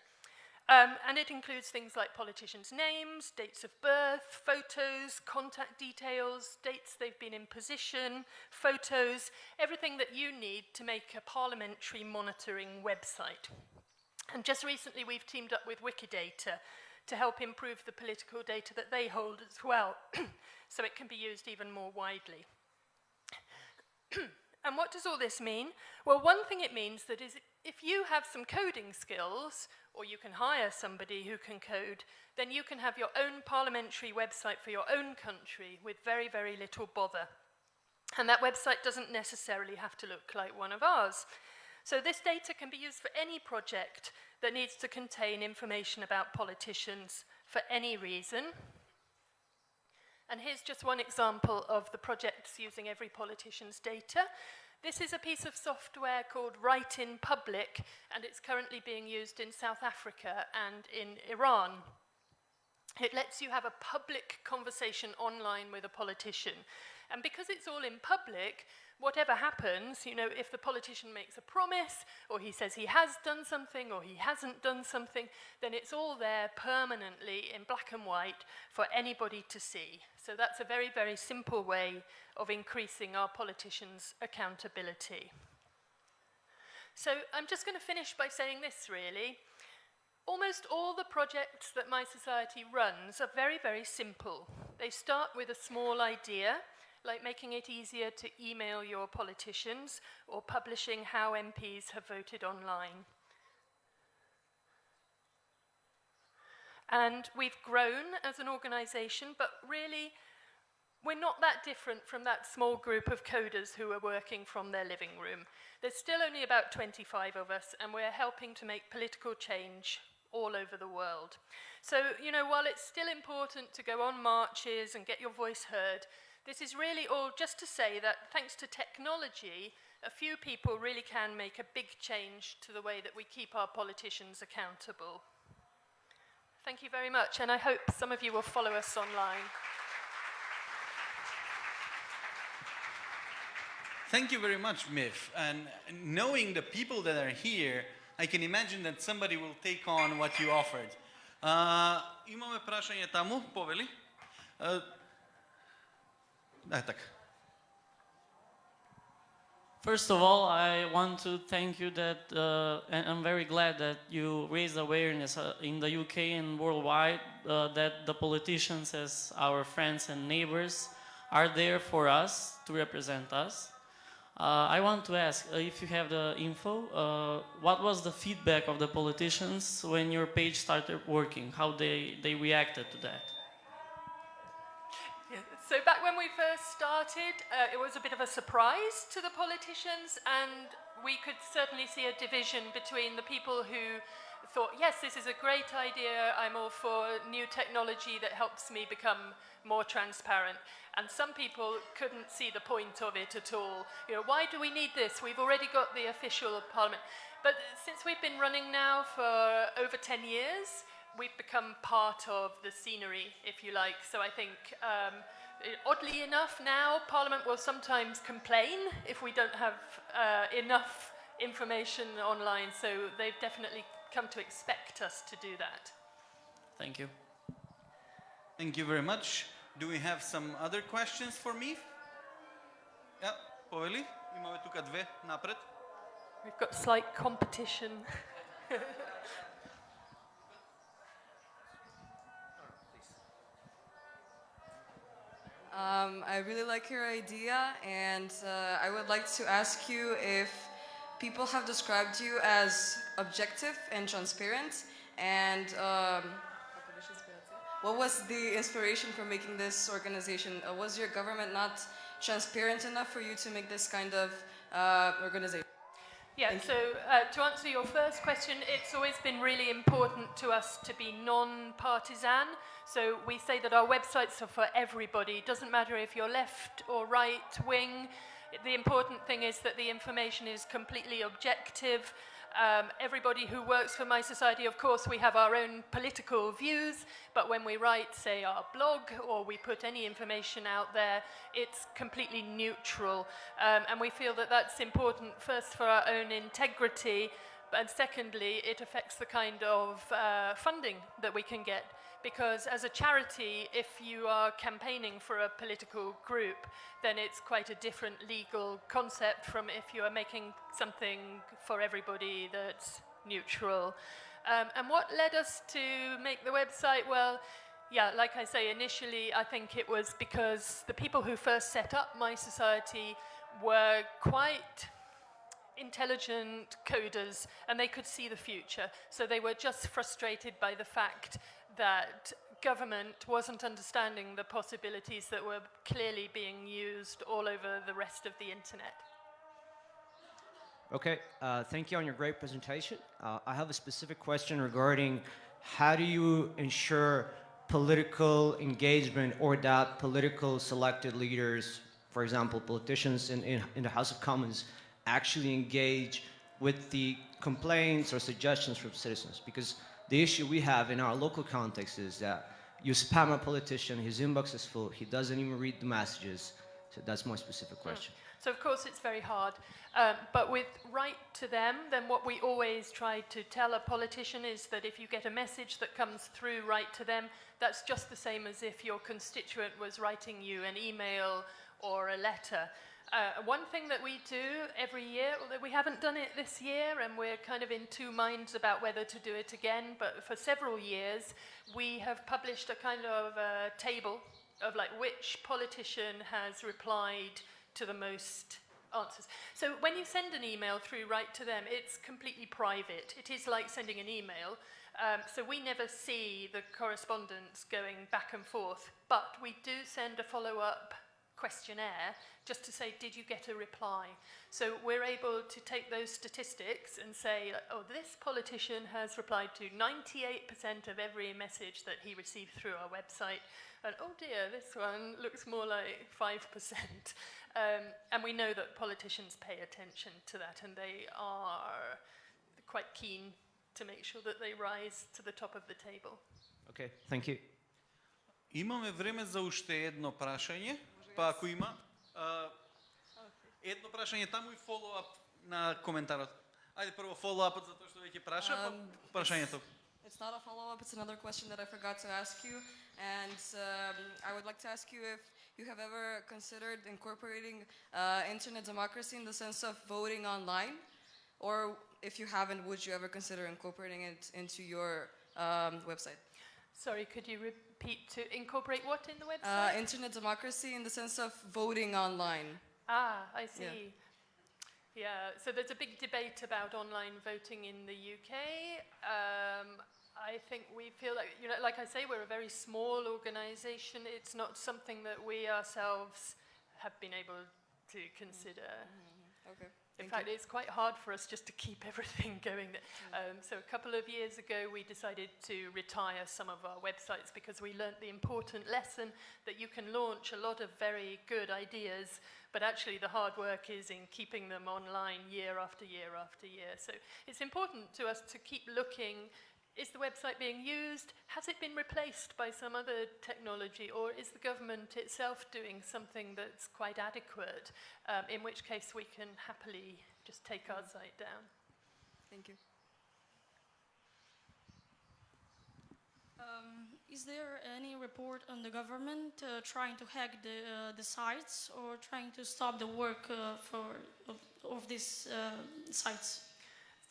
And it includes things like politicians' names, dates of birth, photos, contact details, dates they've been in position, photos, everything that you need to make a parliamentary monitoring website. And just recently we've teamed up with Wikidata to help improve the political data that they hold as well, so it can be used even more widely. And what does all this mean? Well, one thing it means that is if you have some coding skills, or you can hire somebody who can code, then you can have your own parliamentary website for your own country with very, very little bother. And that website doesn't necessarily have to look like one of ours. So this data can be used for any project that needs to contain information about politicians for any reason. And here's just one example of the projects using every politician's data. This is a piece of software called Write in Public, and it's currently being used in South Africa and in Iran. It lets you have a public conversation online with a politician. And because it's all in public, whatever happens, you know, if the politician makes a promise, or he says he has done something, or he hasn't done something, then it's all there permanently in black and white for anybody to see. So that's a very, very simple way of increasing our politicians' accountability. So I'm just going to finish by saying this, really. Almost all the projects that My Society runs are very, very simple. They start with a small idea, like making it easier to email your politicians or publishing how MPs have voted online. And we've grown as an organisation, but really we're not that different from that small group of coders who are working from their living room. There's still only about 25 of us, and we're helping to make political change all over the world. So, you know, while it's still important to go on marches and get your voice heard, this is really all just to say that thanks to technology, a few people really can make a big change to the way that we keep our politicians accountable. Thank you very much, and I hope some of you will follow us online. Thank you very much, Miv. And knowing the people that are here, I can imagine that somebody will take on what you offered. Имаме прашање таму, повели? Така. First of all, I want to thank you that, and I'm very glad that you raised awareness in the UK and worldwide that the politicians as our friends and neighbors are there for us, to represent us. I want to ask if you have the info, what was the feedback of the politicians when your page started working? How they reacted to that? So back when we first started, it was a bit of a surprise to the politicians, and we could certainly see a division between the people who thought, yes, this is a great idea, I'm all for new technology that helps me become more transparent. And some people couldn't see the point of it at all. You know, why do we need this? We've already got the official parliament. But since we've been running now for over 10 years, we've become part of the scenery, if you like. So I think, oddly enough now, Parliament will sometimes complain if we don't have enough information online. So they've definitely come to expect us to do that. Thank you. Thank you very much. Do we have some other questions for me? Ja, повели, имаме тука две напред. We've got slight competition. I really like your idea, and I would like to ask you if people have described you as objective and transparent, and what was the inspiration for making this organization? Was your government not transparent enough for you to make this kind of organization? Yeah, so to answer your first question, it's always been really important to us to be non-partisan. So we say that our websites are for everybody. It doesn't matter if you're left or right wing. The important thing is that the information is completely objective. Everybody who works for My Society, of course, we have our own political views, but when we write, say, our blog or we put any information out there, it's completely neutral. And we feel that that's important, first, for our own integrity, and secondly, it affects the kind of funding that we can get. Because as a charity, if you are campaigning for a political group, then it's quite a different legal concept from if you are making something for everybody that's neutral. And what led us to make the website? Well, yeah, like I say, initially I think it was because the people who first set up My Society were quite intelligent coders and they could see the future. So they were just frustrated by the fact that government wasn't understanding the possibilities that were clearly being used all over the rest of the internet. Okay, thank you on your great presentation. I have a specific question regarding how do you ensure political engagement or that political selected leaders, for example, politicians in the House of Commons, actually engage with the complaints or suggestions from citizens? Because the issue we have in our local context is that you spam a politician, his inbox is full, he doesn't even read the messages. So that's my specific question. So of course it's very hard, but with Write to Them, then what we always try to tell a politician is that if you get a message that comes through Write to Them, that's just the same as if your constituent was writing you an email or a letter. One thing that we do every year, although we haven't done it this year and we're kind of in two minds about whether to do it again, but for several years we have published a kind of table of like which politician has replied to the most answers. So when you send an email through Write to Them, it's completely private. It is like sending an email. So we never see the correspondence going back and forth, but we do send a follow-up questionnaire just to say, did you get a reply? So we're able to take those statistics and say, oh, this politician has replied to 98% of every message that he received through our website. And oh dear, this one looks more like 5%. And we know that politicians pay attention to that and they are quite keen to make sure that they rise to the top of the table. Okay, thank you. Имаме време за уште едно прашање, па ако има едно прашање таму и фоллоуап на коментарот. Ајде прво фоллоуапот за тоа што веќе праша, па прашањето. It's not a follow-up, it's another question that I forgot to ask you. And I would like to ask you if you have ever considered incorporating internet democracy in the sense of voting online? Or if you haven't, would you ever consider incorporating it into your website? Sorry, could you repeat, to incorporate what in the website? Internet democracy in the sense of voting online. Ah, I see. Yeah, so there's a big debate about online voting in the UK. I think we feel like, you know, like I say, we're a very small organization. It's not something that we ourselves have been able to consider. Okay. In fact, it's quite hard for us just to keep everything going. So a couple of years ago, we decided to retire some of our websites because we learnt the important lesson that you can launch a lot of very good ideas, but actually the hard work is in keeping them online year after year after year. So it's important to us to keep looking. Is the website being used? Has it been replaced by some other technology? Or is the government itself doing something that's quite adequate? In which case we can happily just take our site down. Thank you. Is there any report on the government trying to hack the sites or trying to stop the work of these sites?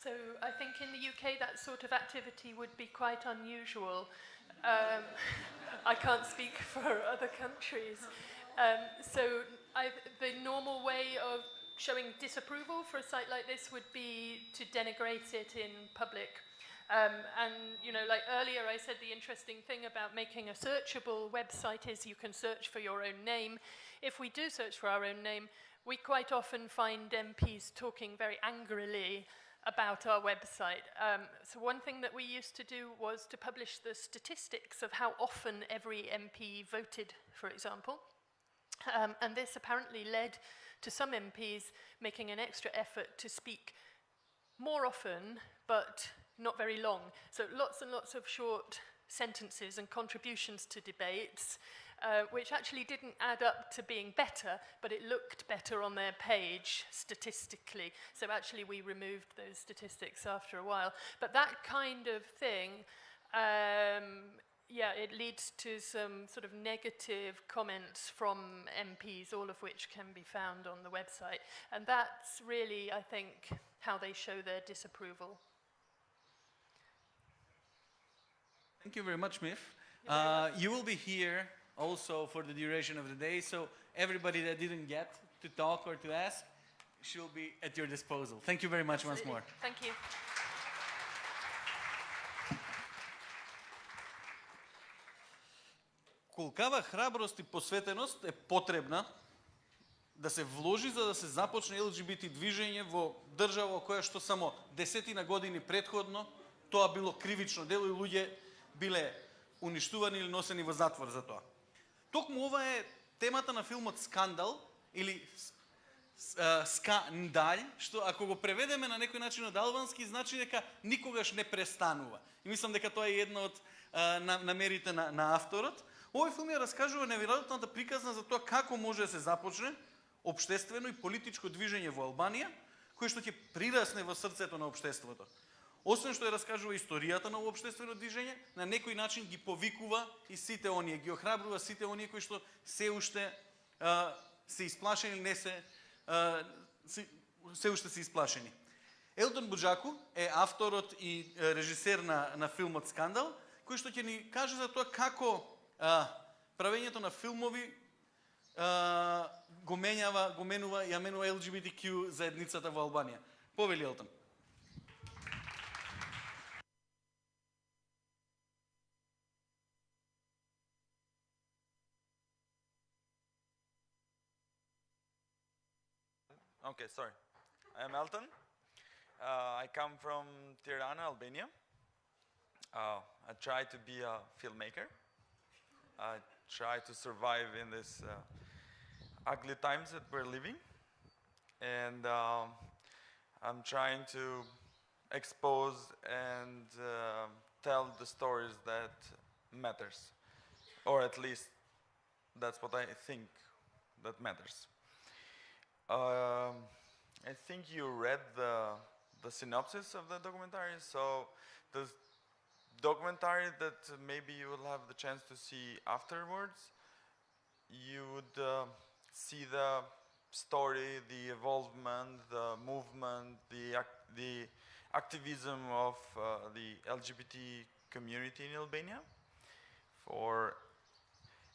So I think in the UK that sort of activity would be quite unusual. I can't speak for other countries. The normal way of showing disapproval for a site like this would be to denigrate it in public. And, you know, like earlier I said, the interesting thing about making a searchable website is you can search for your own name. If we do search for our own name, we quite often find MPs talking very angrily about our website. So one thing that we used to do was to publish the statistics of how often every MP voted, for example. And this apparently led to some MPs making an extra effort to speak more often, but not very long. So lots and lots of short sentences and contributions to debates, which actually didn't add up to being better, but it looked better on their page statistically. So actually we removed those statistics after a while. But that kind of thing, yeah, it leads to some sort of negative comments from MPs, all of which can be found on the website. And that's really, I think, how they show their disapproval. Thank you very much, Mif. You will be here also for the duration of the day, so everybody that didn't get to talk or to ask, she'll be at your disposal. Thank you very much once more. Thank you. Колкава храброст и посветеност е потребна да се вложи за да се започне ЛГБТ движење во држава која што само 10 години предходно тоа било кривично дело и луѓе биле уништувани или носени во затвор за тоа. Токму ова е темата на филмот Скандал или Скандаль, што ако го преведеме на некој начин од албански значи дека никогаш не престанува. И мислам дека тоа е една од намерите на авторот. Овој филм ја раскажува неверојатната приказна за тоа како може да се започне општествено и политичко движење во Албанија, кое што ќе прирасне во срцето на општеството. Освен што ја раскажува историјата на општествено движење, на некој начин ги повикува и сите оние, ги охрабрува сите оние кои што се уште се исплашени или не се уште се исплашени. Елтон Буџаку е авторот и режисер на филмот Скандал, кој што ќе ни каже за тоа како правењето на филмови го менува LGBTQ заедницата во Албанија. Повели Елтон. Okay, sorry. I am Elton. I come from Tirana, Albania. I try to be a filmmaker. I try to survive in this ugly times that we're living. And I'm trying to expose and tell the stories that matters. Or at least that's what I think that matters. I think you read the synopsis of the documentary, so the documentary that maybe you will have the chance to see afterwards, you would see the story, the evolvement, the movement, the activism of the LGBT community in Albania.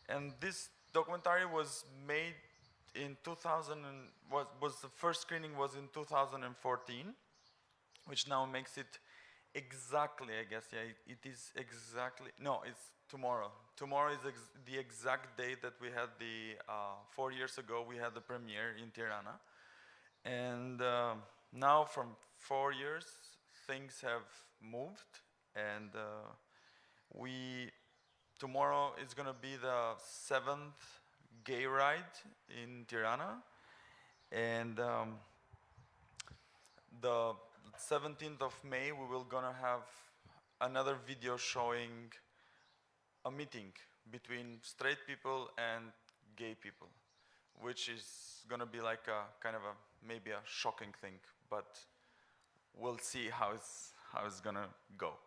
And this documentary was made in 2000 was the first screening was in 2014, which now makes it exactly, I guess, yeah, it is exactly, no, it's tomorrow. Tomorrow is the exact date that we had 4 years ago, we had the premiere in Tirana. And now from 4 years, things have moved, and tomorrow is gonna be the 7th gay ride in Tirana, and the 17th of May we will gonna have another video showing a meeting between straight people and gay people, which is gonna be like a kind of maybe a shocking thing, but we'll see how it's gonna go.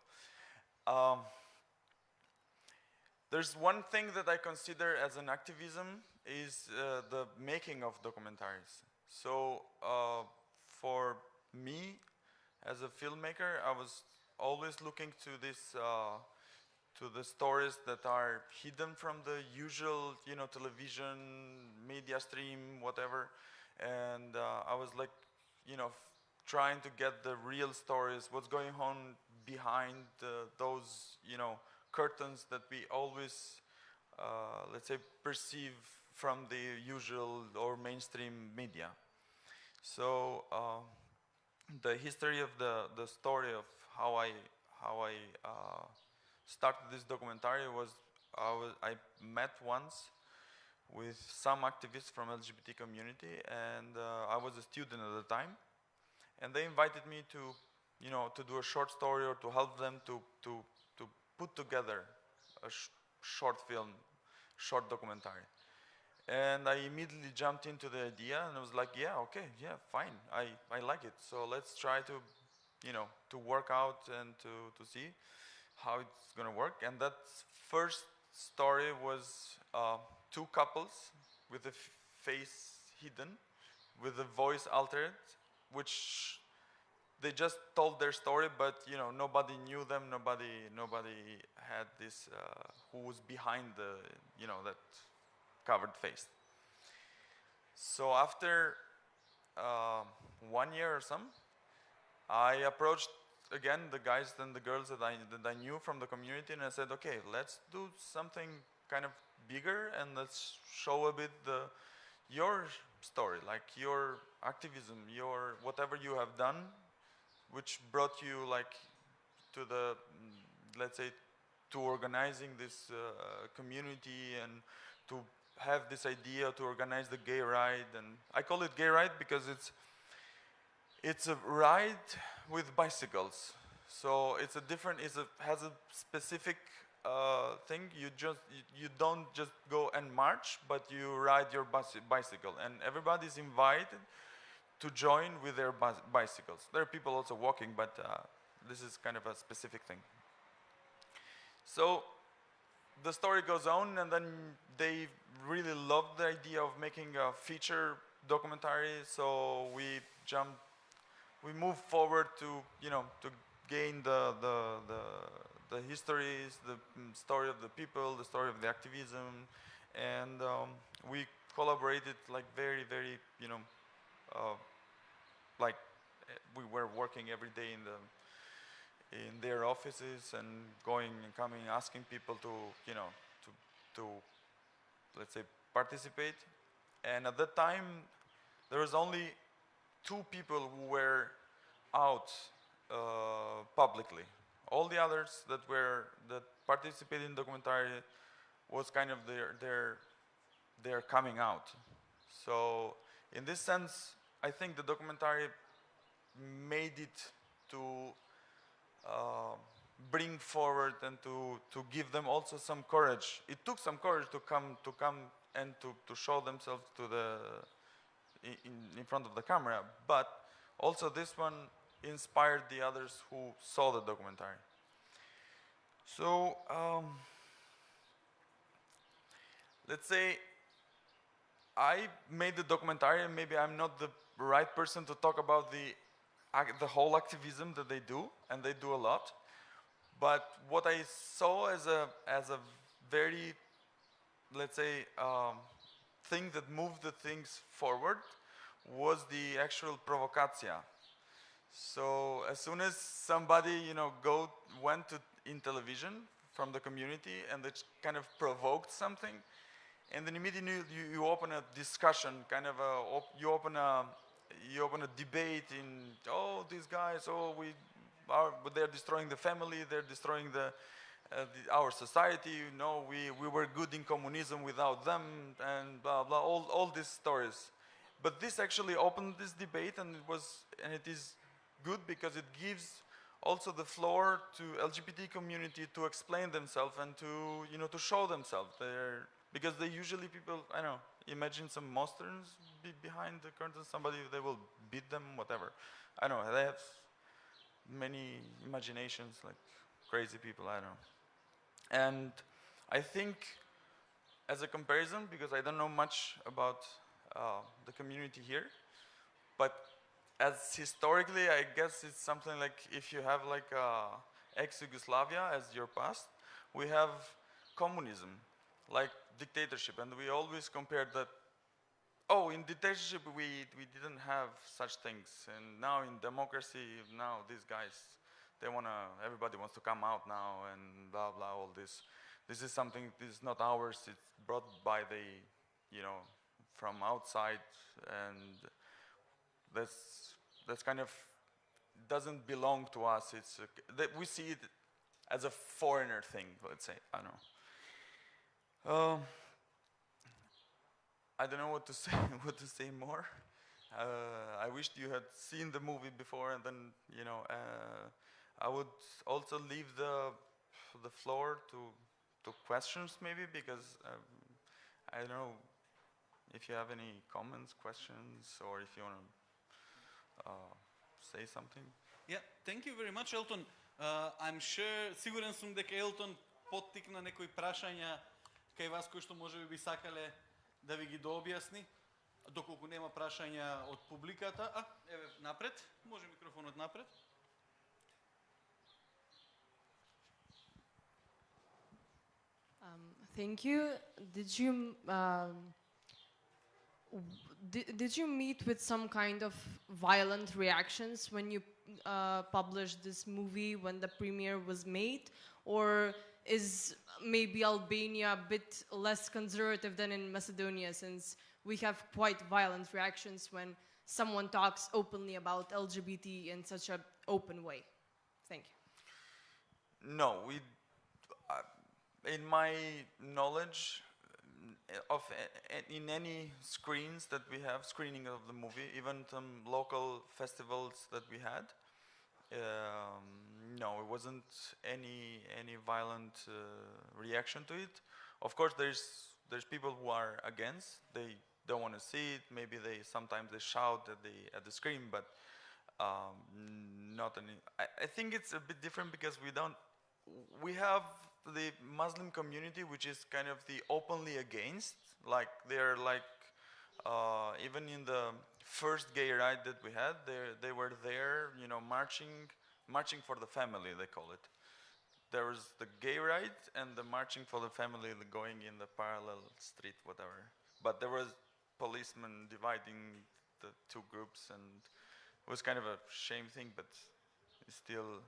there's one thing that I consider as an activism is the making of documentaries. So for me, as a filmmaker, I was always looking to this, to the stories that are hidden from the usual, television, media stream, whatever. And I was like, trying to get the real stories, what's going on behind those, curtains that we always, let's say, perceive from the usual or mainstream media. So the history of the story of how I started this documentary was I met once with some activists from LGBT community, and I was a student at the time, and they invited me to, to do a short story or to help them to put together a short film, short documentary. And I immediately jumped into the idea, and I was like, yeah, okay, yeah, fine, I like it. So let's try to, to work out and to see how it's gonna work. And that first story was two couples with the face hidden, with the voice altered, which they just told their story, but nobody knew them, nobody had this, who was behind the, that covered face. So after 1 year or some, I approached again the guys and the girls that I knew from the community, and I said, okay, let's do something kind of bigger, and let's show a bit your story, like your activism, your whatever you have done, which brought you like to the, let's say, to organizing this community and to have this idea to organize the gay ride. And I call it gay ride because it's a ride with bicycles. So it's a different, has a specific thing. You don't just go and march, but you ride your bicycle, and everybody's invited to join with their bicycles. There are people also walking, but this is kind of a specific thing. So the story goes on, and then they really loved the idea of making a feature documentary. So we moved forward to, to gain the histories, the story of the people, the story of the activism, and we collaborated like very, very, like we were working every day in their offices and going and coming, asking people to, to let's say, participate. And at that time, there was only 2 people who were out publicly. All the others that participated in documentary was kind of their coming out. So in this sense, I think the documentary made it to bring forward and to give them also some courage. It took some courage to come and to show themselves to in front of the camera, but also this one inspired the others who saw the documentary. So let's say I made the documentary, and maybe I'm not the right person to talk about the whole activism that they do, and they do a lot. But what I saw as a very, let's say, thing that moved the things forward was the actual provocatia. So as soon as somebody, went in television from the community and they kind of provoked something, and then immediately you open a discussion, kind of you open a debate in, oh, these guys, but they're destroying the family, they're destroying our society, we were good in communism without them, and blah, blah, all these stories. But this actually opened this debate, and it is good because it gives also the floor to LGBT community to explain themselves and to show themselves. Because they usually people, I don't know, imagine some monsters behind the curtain, they will beat them, whatever. I don't know, they have many imaginations, like crazy people, I don't know. And I think, as a comparison, because I don't know much about the community here, but as historically, I guess it's something like if you have like ex-Yugoslavia as your past, we have communism, like dictatorship, and we always compared that. Oh, in dictatorship we didn't have such things, and now in democracy, now these guys, everybody wants to come out now and blah blah all this. This is something, this is not ours, it's brought by the, from outside, and that's kind of, doesn't belong to us. It's, we see it as a foreigner thing, let's say, I don't know. I don't know what to say, more. I wished you had seen the movie before, and then, I would also leave the floor to questions maybe, because I don't know if you have any comments, questions, or if you want to say something. Yeah, thank you very much, Elton. I'm sure, сигурен сум дека Елтон поттикна некои прашања кај вас кои што можеби би сакале да ви ги дообјасни, доколку нема прашања од публиката. Еве, напред, може микрофонот напред. Thank you. Did you meet with some kind of violent reactions when you published this movie, when the premiere was made, or is maybe Albania a bit less conservative than in Macedonia, since we have quite violent reactions when someone talks openly about LGBT in such an open way? Thank you. No, in my knowledge of in any screens that we have, screening of the movie, even some local festivals that we had, no, it wasn't any violent reaction to it. Of course, there's people who are against. They don't want to see it. Maybe sometimes they shout at the screen, but not any. I think it's a bit different because we have the Muslim community, which is kind of the openly against. Like they're like even in the first gay ride that we had, they were there, marching for the family, they call it. There was the gay ride and the marching for the family going in the parallel street, whatever. But there was policemen dividing the two groups, and it was kind of a shame thing, but it's still.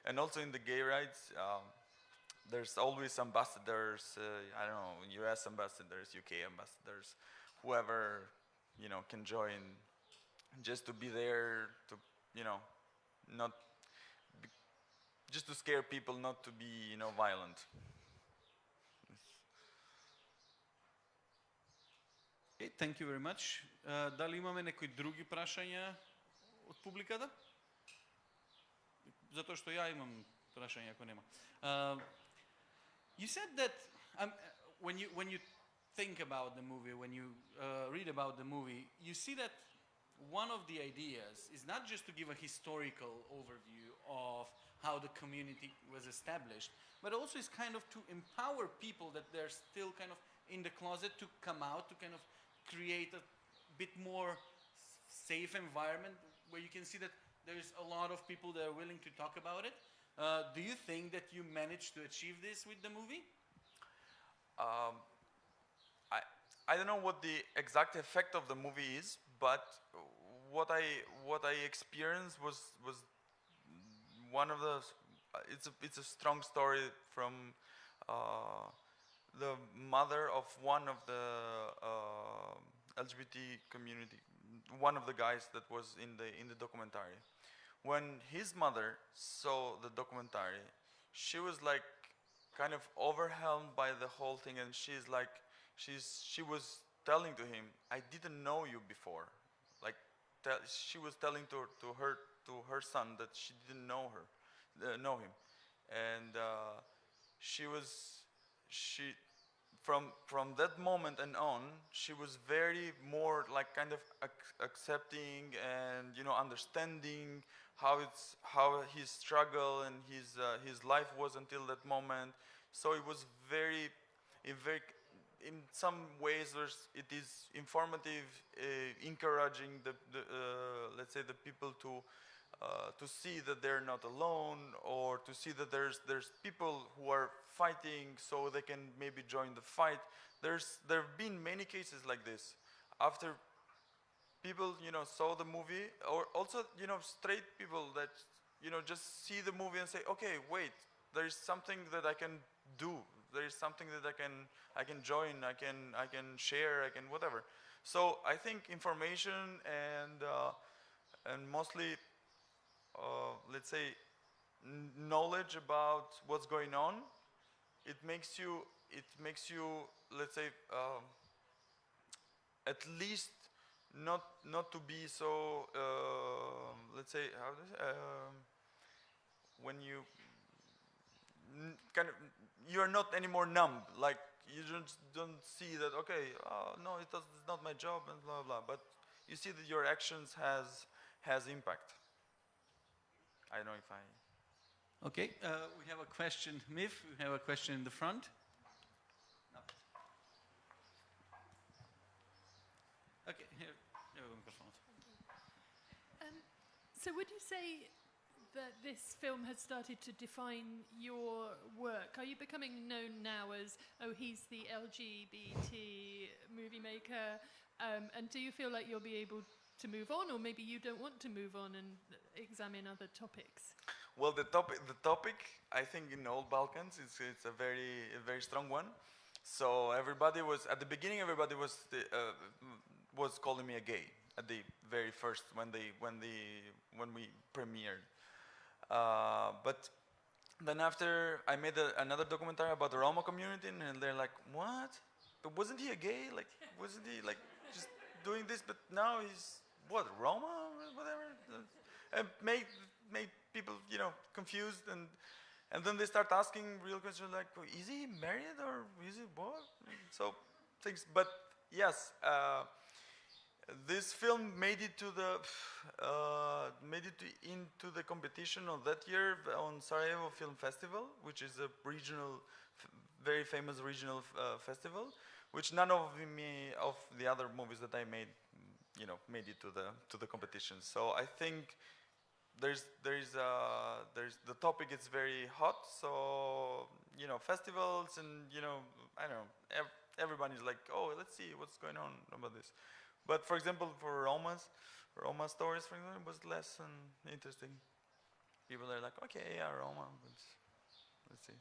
And also in the gay rides, there's always ambassadors, I don't know, US ambassadors, UK ambassadors, whoever, can join, just to be there, to, not, just to scare people not to be, violent. Okay, thank you very much. Дали имаме некои други прашања од публиката? Затоа што ја имам прашање ако нема. You said that when you think about the movie, when you read about the movie, you see that one of the ideas is not just to give a historical overview of how the community was established, but also is kind of to empower people that they're still kind of in the closet to come out, to kind of create a bit more safe environment where you can see that there's a lot of people that are willing to talk about it. Do you think that you managed to achieve this with the movie? I don't know what the exact effect of the movie is, but what I experienced was one of the. It's a strong story from the mother of one of the LGBT community, one of the guys that was in the documentary. When his mother saw the documentary, she was like kind of overwhelmed by the whole thing, and she's like, she was telling to him, I didn't know you before. Like she was telling to her son that she didn't know him, and from that moment and on, she was very more like kind of accepting and understanding how his struggle and his life was until that moment. So it was very in some ways it is informative, encouraging let's say the people to see that they're not alone, or to see that there's people who are fighting so they can maybe join the fight. There have been many cases like this. After people, saw the movie, or also, straight people that, just see the movie and say, okay, wait, there is something that I can do. There is something that I can join, I can share, I can whatever. So I think information and mostly, let's say, knowledge about what's going on, it makes you, let's say, at least not to be so, let's say, when you you're not anymore numb, like you just don't see that, okay, no, it's not my job and blah blah, but you see that your actions has impact. I don't know if I... Okay, we have a question, Miv, we have a question in the front. No. Okay, here we go, microphone. So would you say that this film has started to define your work? Are you becoming known now as, oh, he's the LGBT movie maker? And do you feel like you'll be able to move on, or maybe you don't want to move on and examine other topics? Well, the topic, I think in all Balkans, it's a very strong one. So everybody was, at the beginning, everybody was calling me a gay at the very first, when we premiered. But then after, I made another documentary about the Roma community, and they're like, what? But wasn't he a gay? Like, wasn't he like just doing this? But now he's, what, Roma or whatever? And made people, confused, and then they start asking real questions like, is he married or is he what? So things, but yes, this film made it into the competition of that year on Sarajevo Film Festival, which is a regional, very famous regional festival, which none of the other movies that I made, made it to the competition. So I think there's the topic is very hot. So festivals and I don't know, everybody's like, oh, let's see what's going on about this. But for example, for Roma stories, for example, was less interesting. People are like, okay, yeah, Roma, but let's see.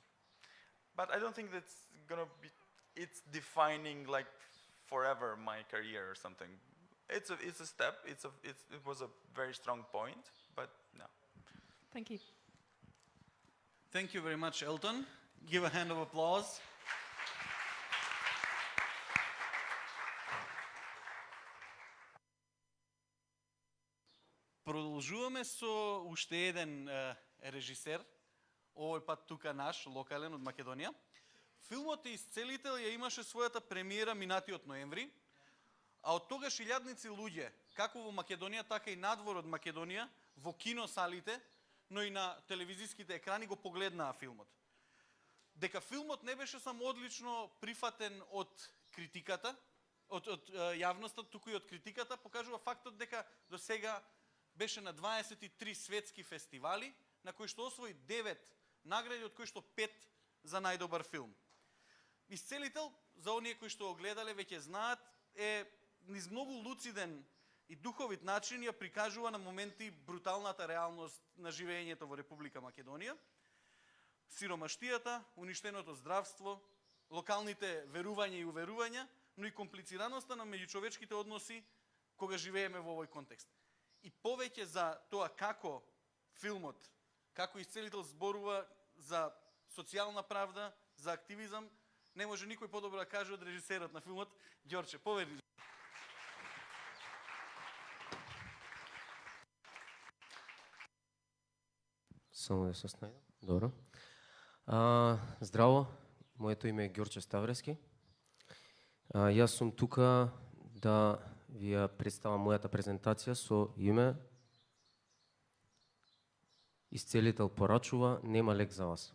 But I don't think that's gonna be, it's defining like forever my career or something. It's a step. It was a very strong point, but no. Thank you. Thank you very much, Elton. Give a hand of applause. Продолжуваме со уште еден режисер, овој пат тука наш, локален од Македонија. Филмот Исцелител ја имаше својата премиера минатиот ноември, а од тогаш илјадници луѓе, како во Македонија, така и надвор од Македонија, во киносалите, но и на телевизиските екрани го погледнаа филмот. Дека филмот не беше само одлично прифатен од критиката, од јавноста, туку и од критиката, покажува фактот дека до сега беше на 23 светски фестивали, на кои што освои 9 награди, од кои што 5 за најдобар филм. Исцелител, за оние кои што го гледале, веќе знаат, е низ многу луциден и духовит начин ја прикажува на моменти бруталната реалност на живеењето во Република Македонија, сиромаштијата, уништеното здравство, локалните верувања и уверувања, но и комплицираноста на меѓучовечките односи кога живееме во овој контекст. И повеќе за тоа како филмот, како Исцелител зборува за социјална правда, за активизам, не може никој подобро да каже од режисерот на филмот, Ѓорче, поведи. Само да се снајдам. Добро. Здраво, моето име е Ѓорче Ставрески. Јас сум тука да ви ја представам мојата презентација со име Исцелител порачува, нема лек за вас.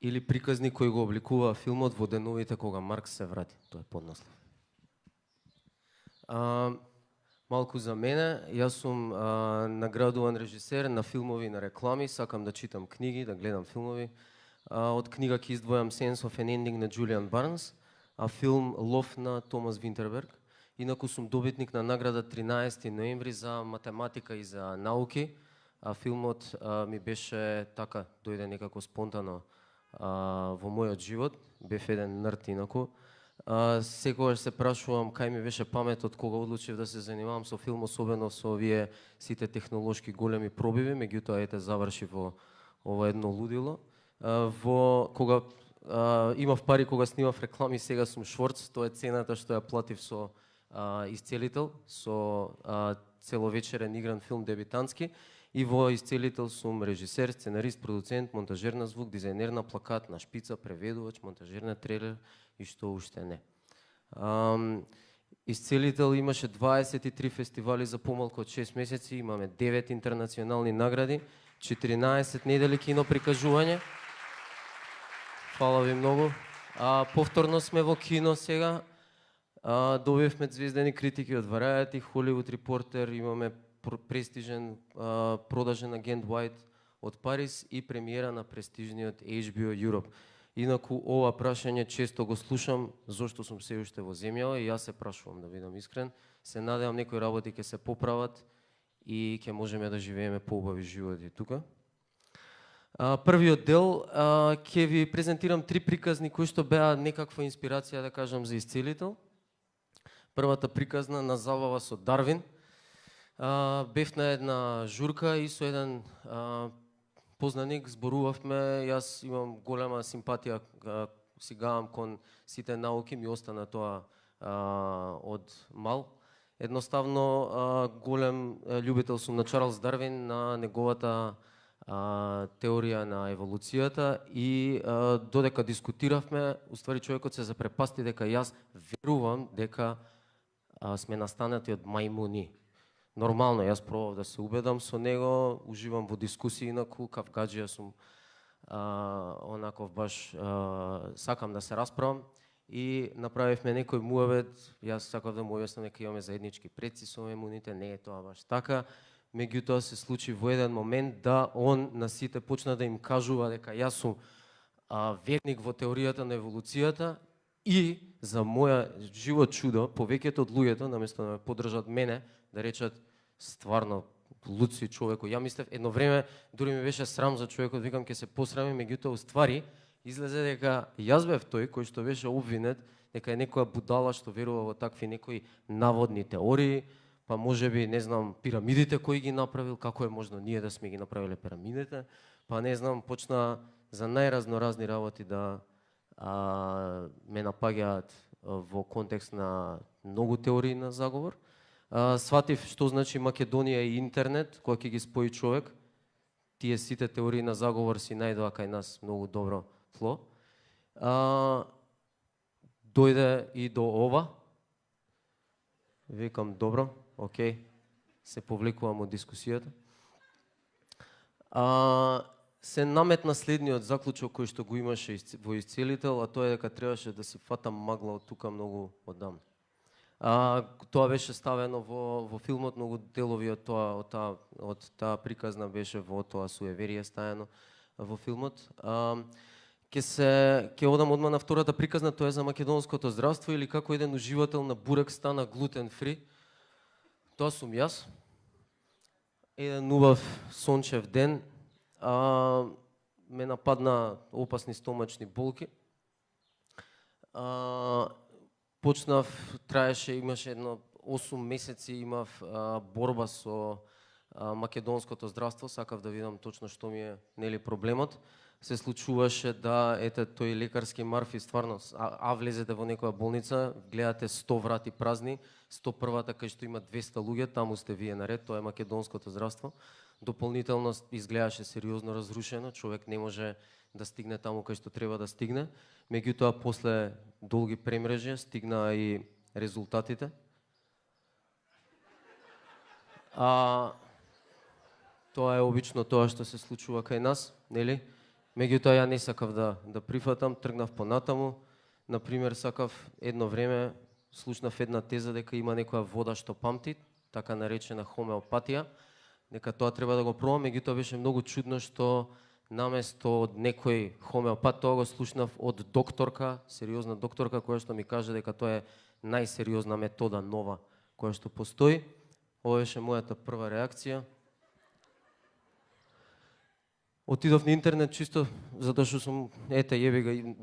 или приказни кои го обликува филмот во деновите кога Маркс се врати. Тоа е поднаслов. Малку за мене, јас сум наградуван режисер на филмови и на реклами, сакам да читам книги, да гледам филмови. Од книга ќе издвојам Sense of an Ending на Джулиан Барнс, а филм Лов на Томас Винтерберг. Инаку сум добитник на награда 13 ноември за математика и за науки, а филмот ми беше така, дојде некако спонтано во мојот живот, бев еден нрд инаку. Секогаш се прашувам кај ми беше паметот кога одлучив да се занимавам со филм, особено со овие сите технолошки големи пробиви, меѓутоа ете заврши во ова едно лудило. Кога имав пари кога снимав реклами, сега сум шворц, тоа е цената што ја платив со Исцелител, со целовечерен игран филм дебитантски, и во Исцелител сум режисер, сценарист, продуцент, монтажер на звук, дизајнер на плакат, на шпица, преведувач, монтажер на трейлер и што уште не. Исцелител имаше 23 фестивали за помалку од 6 месеци, имаме 9 интернационални награди, 14 недели кино прикажување. Фала ви многу. Повторно сме во кино сега. Добивме звездени критики од Variety, Hollywood Reporter, имаме престижен продажен агент White од Париз и премиера на престижниот HBO Europe. Инаку ова прашање често го слушам, зошто сум се уште во земјава, и јас се прашувам, да бидам искрен. Се надевам некои работи ќе се поправат и ќе можеме да живееме поубави животи тука. Првиот дел ќе ви презентирам 3 приказни кои што беа некаква инспирација, да кажам, за Исцелител. Првата приказна на забава со Дарвин. Бев на една журка и со еден познаник зборувавме. Јас имам голема симпатија, си гавам кон сите науки, ми остана тоа од мал. Едноставно голем љубител сум на Чарлс Дарвин, на неговата теорија на еволуцијата, и додека дискутиравме, уствари човекот се запрепасти дека јас верувам дека сме настанати од мајмуни. Нормално, јас пробав да се убедам со него, уживам во дискусии, инаку кавгаџија сум, онаков баш сакам да се расправам, и направивме некој муавет. Јас сакав да му објаснам дека имаме заеднички предци со мајмуните, не е тоа баш така. Меѓутоа се случи во еден момент да он на сите почна да им кажува дека јас сум верник во теоријата на еволуцијата, и за моја живот чудо, повеќето од луѓето, наместо да ме поддржат мене, да речат стварно луд си човекот. Ја мислев едно време, дури ми беше срам за човекот, викам ќе се посрами, меѓутоа уствари излезе дека јас бев тој кој што беше обвинет дека е некоја будала што верува во такви некои наводни теории, па можеби, не знам, пирамидите кои ги направил, како е можно ние да сме ги направиле пирамидите, па не знам, почна за најразноразни работи да ме напаѓаат во контекст на многу теории на заговор. Сватив што значи Македонија и интернет, која ќе ги спои човек. Тие сите теории на заговор си најдоа кај нас многу добро тло. Дојде и до ова. Викам, добро, окей, се повлекувам од дискусијата. Се наметна следниот заклучок кој што го имаше во Исцелител, а тоа е дека требаше да си фатам магла од тука многу одамна. Тоа беше ставено во филмот, многу делови од таа приказна беше во тоа суеверие стаено во филмот. Ќе одам одма на втората приказна, тоа е за македонското здравство, или како еден уживател на бурек стана глутен фри. Тоа сум јас. Еден убав сончев ден ме нападна опасни стомачни болки. Почнав, траеше, имаше едно 8 месеци, имав борба со македонското здравство, сакав да видам точно што ми е нели проблемот. Се случуваше да, ете, тој лекарски марфи, стварно, влезете во некоја болница, гледате 100 врати празни, 101-та кај што има 200 луѓе, таму сте вие наред, тоа е македонското здравство. Дополнително изгледаше сериозно разрушено, човек не може да стигне таму кај што треба да стигне. Меѓутоа, после долги премрежја стигнаа и резултатите. Тоа е обично тоа што се случува кај нас, нели? Меѓутоа ја не сакав да прифатам, тргнав понатаму. Например, сакав едно време, слушнав една теза дека има некоја вода што памти, така наречена хомеопатија, дека тоа треба да го пробам, меѓутоа беше многу чудно што наместо од некој хомеопат, тоа го слушнав од докторка, сериозна докторка, која што ми каже дека тоа е најсериозна метода нова која што постои. Ова беше мојата прва реакција. Отидов на интернет чисто затоа што сум,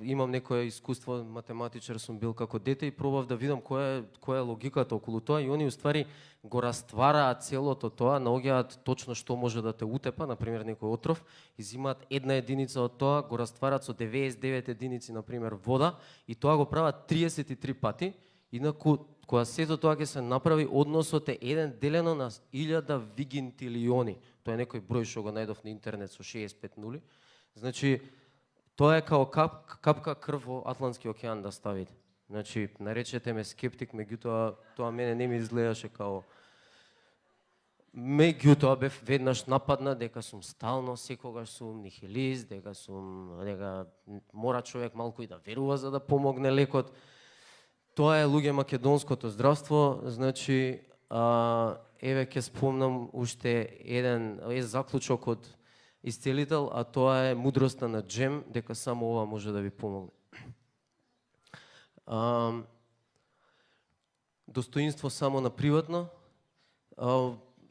имам некое искуство, математичар сум бил како дете и пробав да видам која е логиката околу тоа и они уствари го раствараат целото тоа, наоѓаат точно што може да те утепа, например некој отров, изимаат една единица од тоа, го раствараат со 99 единици, например вода, и тоа го прават 33 пати. Инаку, кога сето тоа ќе се направи, односот е 1 делено на 1000 вигинтилиони. Тоа е некој број што го најдов на интернет со 65 нули. Значи, тоа е као капка крв во Атлантски океан да ставите. Значи, наречете ме скептик, меѓутоа тоа мене не ми изгледаше као... Меѓутоа бев веднаш нападна дека сум стално, секогаш сум нихилист, дека мора човек малку и да верува за да помогне лекот. Тоа е луѓе македонското здравство, значи еве ќе спомнам уште еден заклучок од исцелител, а тоа е мудроста на Джем, дека само ова може да ви помогне. Достоинство само на приватно.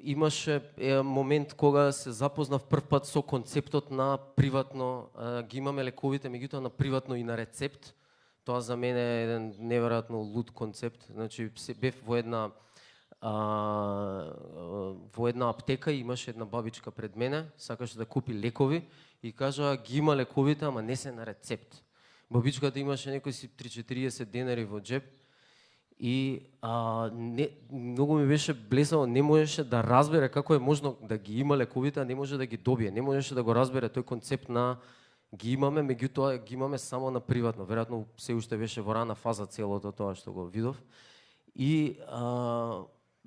Имаше момент кога се запознав прв пат со концептот на приватно, ги имаме лековите, меѓутоа на приватно и на рецепт. Тоа за мене е еден неверојатно луд концепт. Значи, бев во една аптека и имаше една бабичка пред мене, сакаше да купи лекови и кажа, ги има лековите, ама не се на рецепт. Бабичката имаше некои си 30-40 денари во джеб и многу ми беше блесаво, не можеше да разбере како е можно да ги има лековите, а не може да ги добие. Не можеше да го разбере тој концепт на ги имаме, меѓутоа ги имаме само на приватно. Веројатно се уште беше во рана фаза целото тоа што го видов. И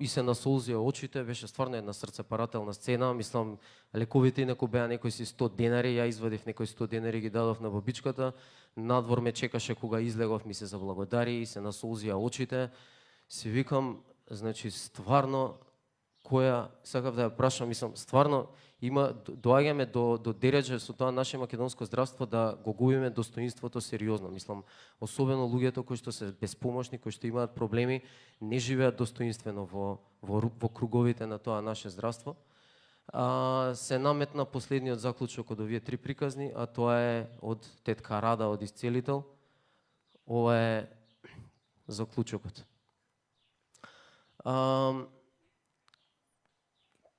се насолзија очите, беше стварно една срцепарателна сцена. Мислам, лековите инаку беа некои си 100 денари, ја извадив некои 100 денари, ги дадов на бабичката. Надвор ме чекаше кога излегов, ми се заблагодари и се насолзија очите. Си викам, значи стварно сакав да ја прашам, мислам, стварно доаѓаме до дереже со тоа наше македонско здравство да го губиме достоинството сериозно. Мислам, особено луѓето кои што се безпомошни, кои што имаат проблеми, не живеат достоинствено во круговите на тоа наше здравство. Се наметна последниот заклучок од овие 3 приказни, а тоа е од тетка Рада од Исцелител. Ова е заклучокот.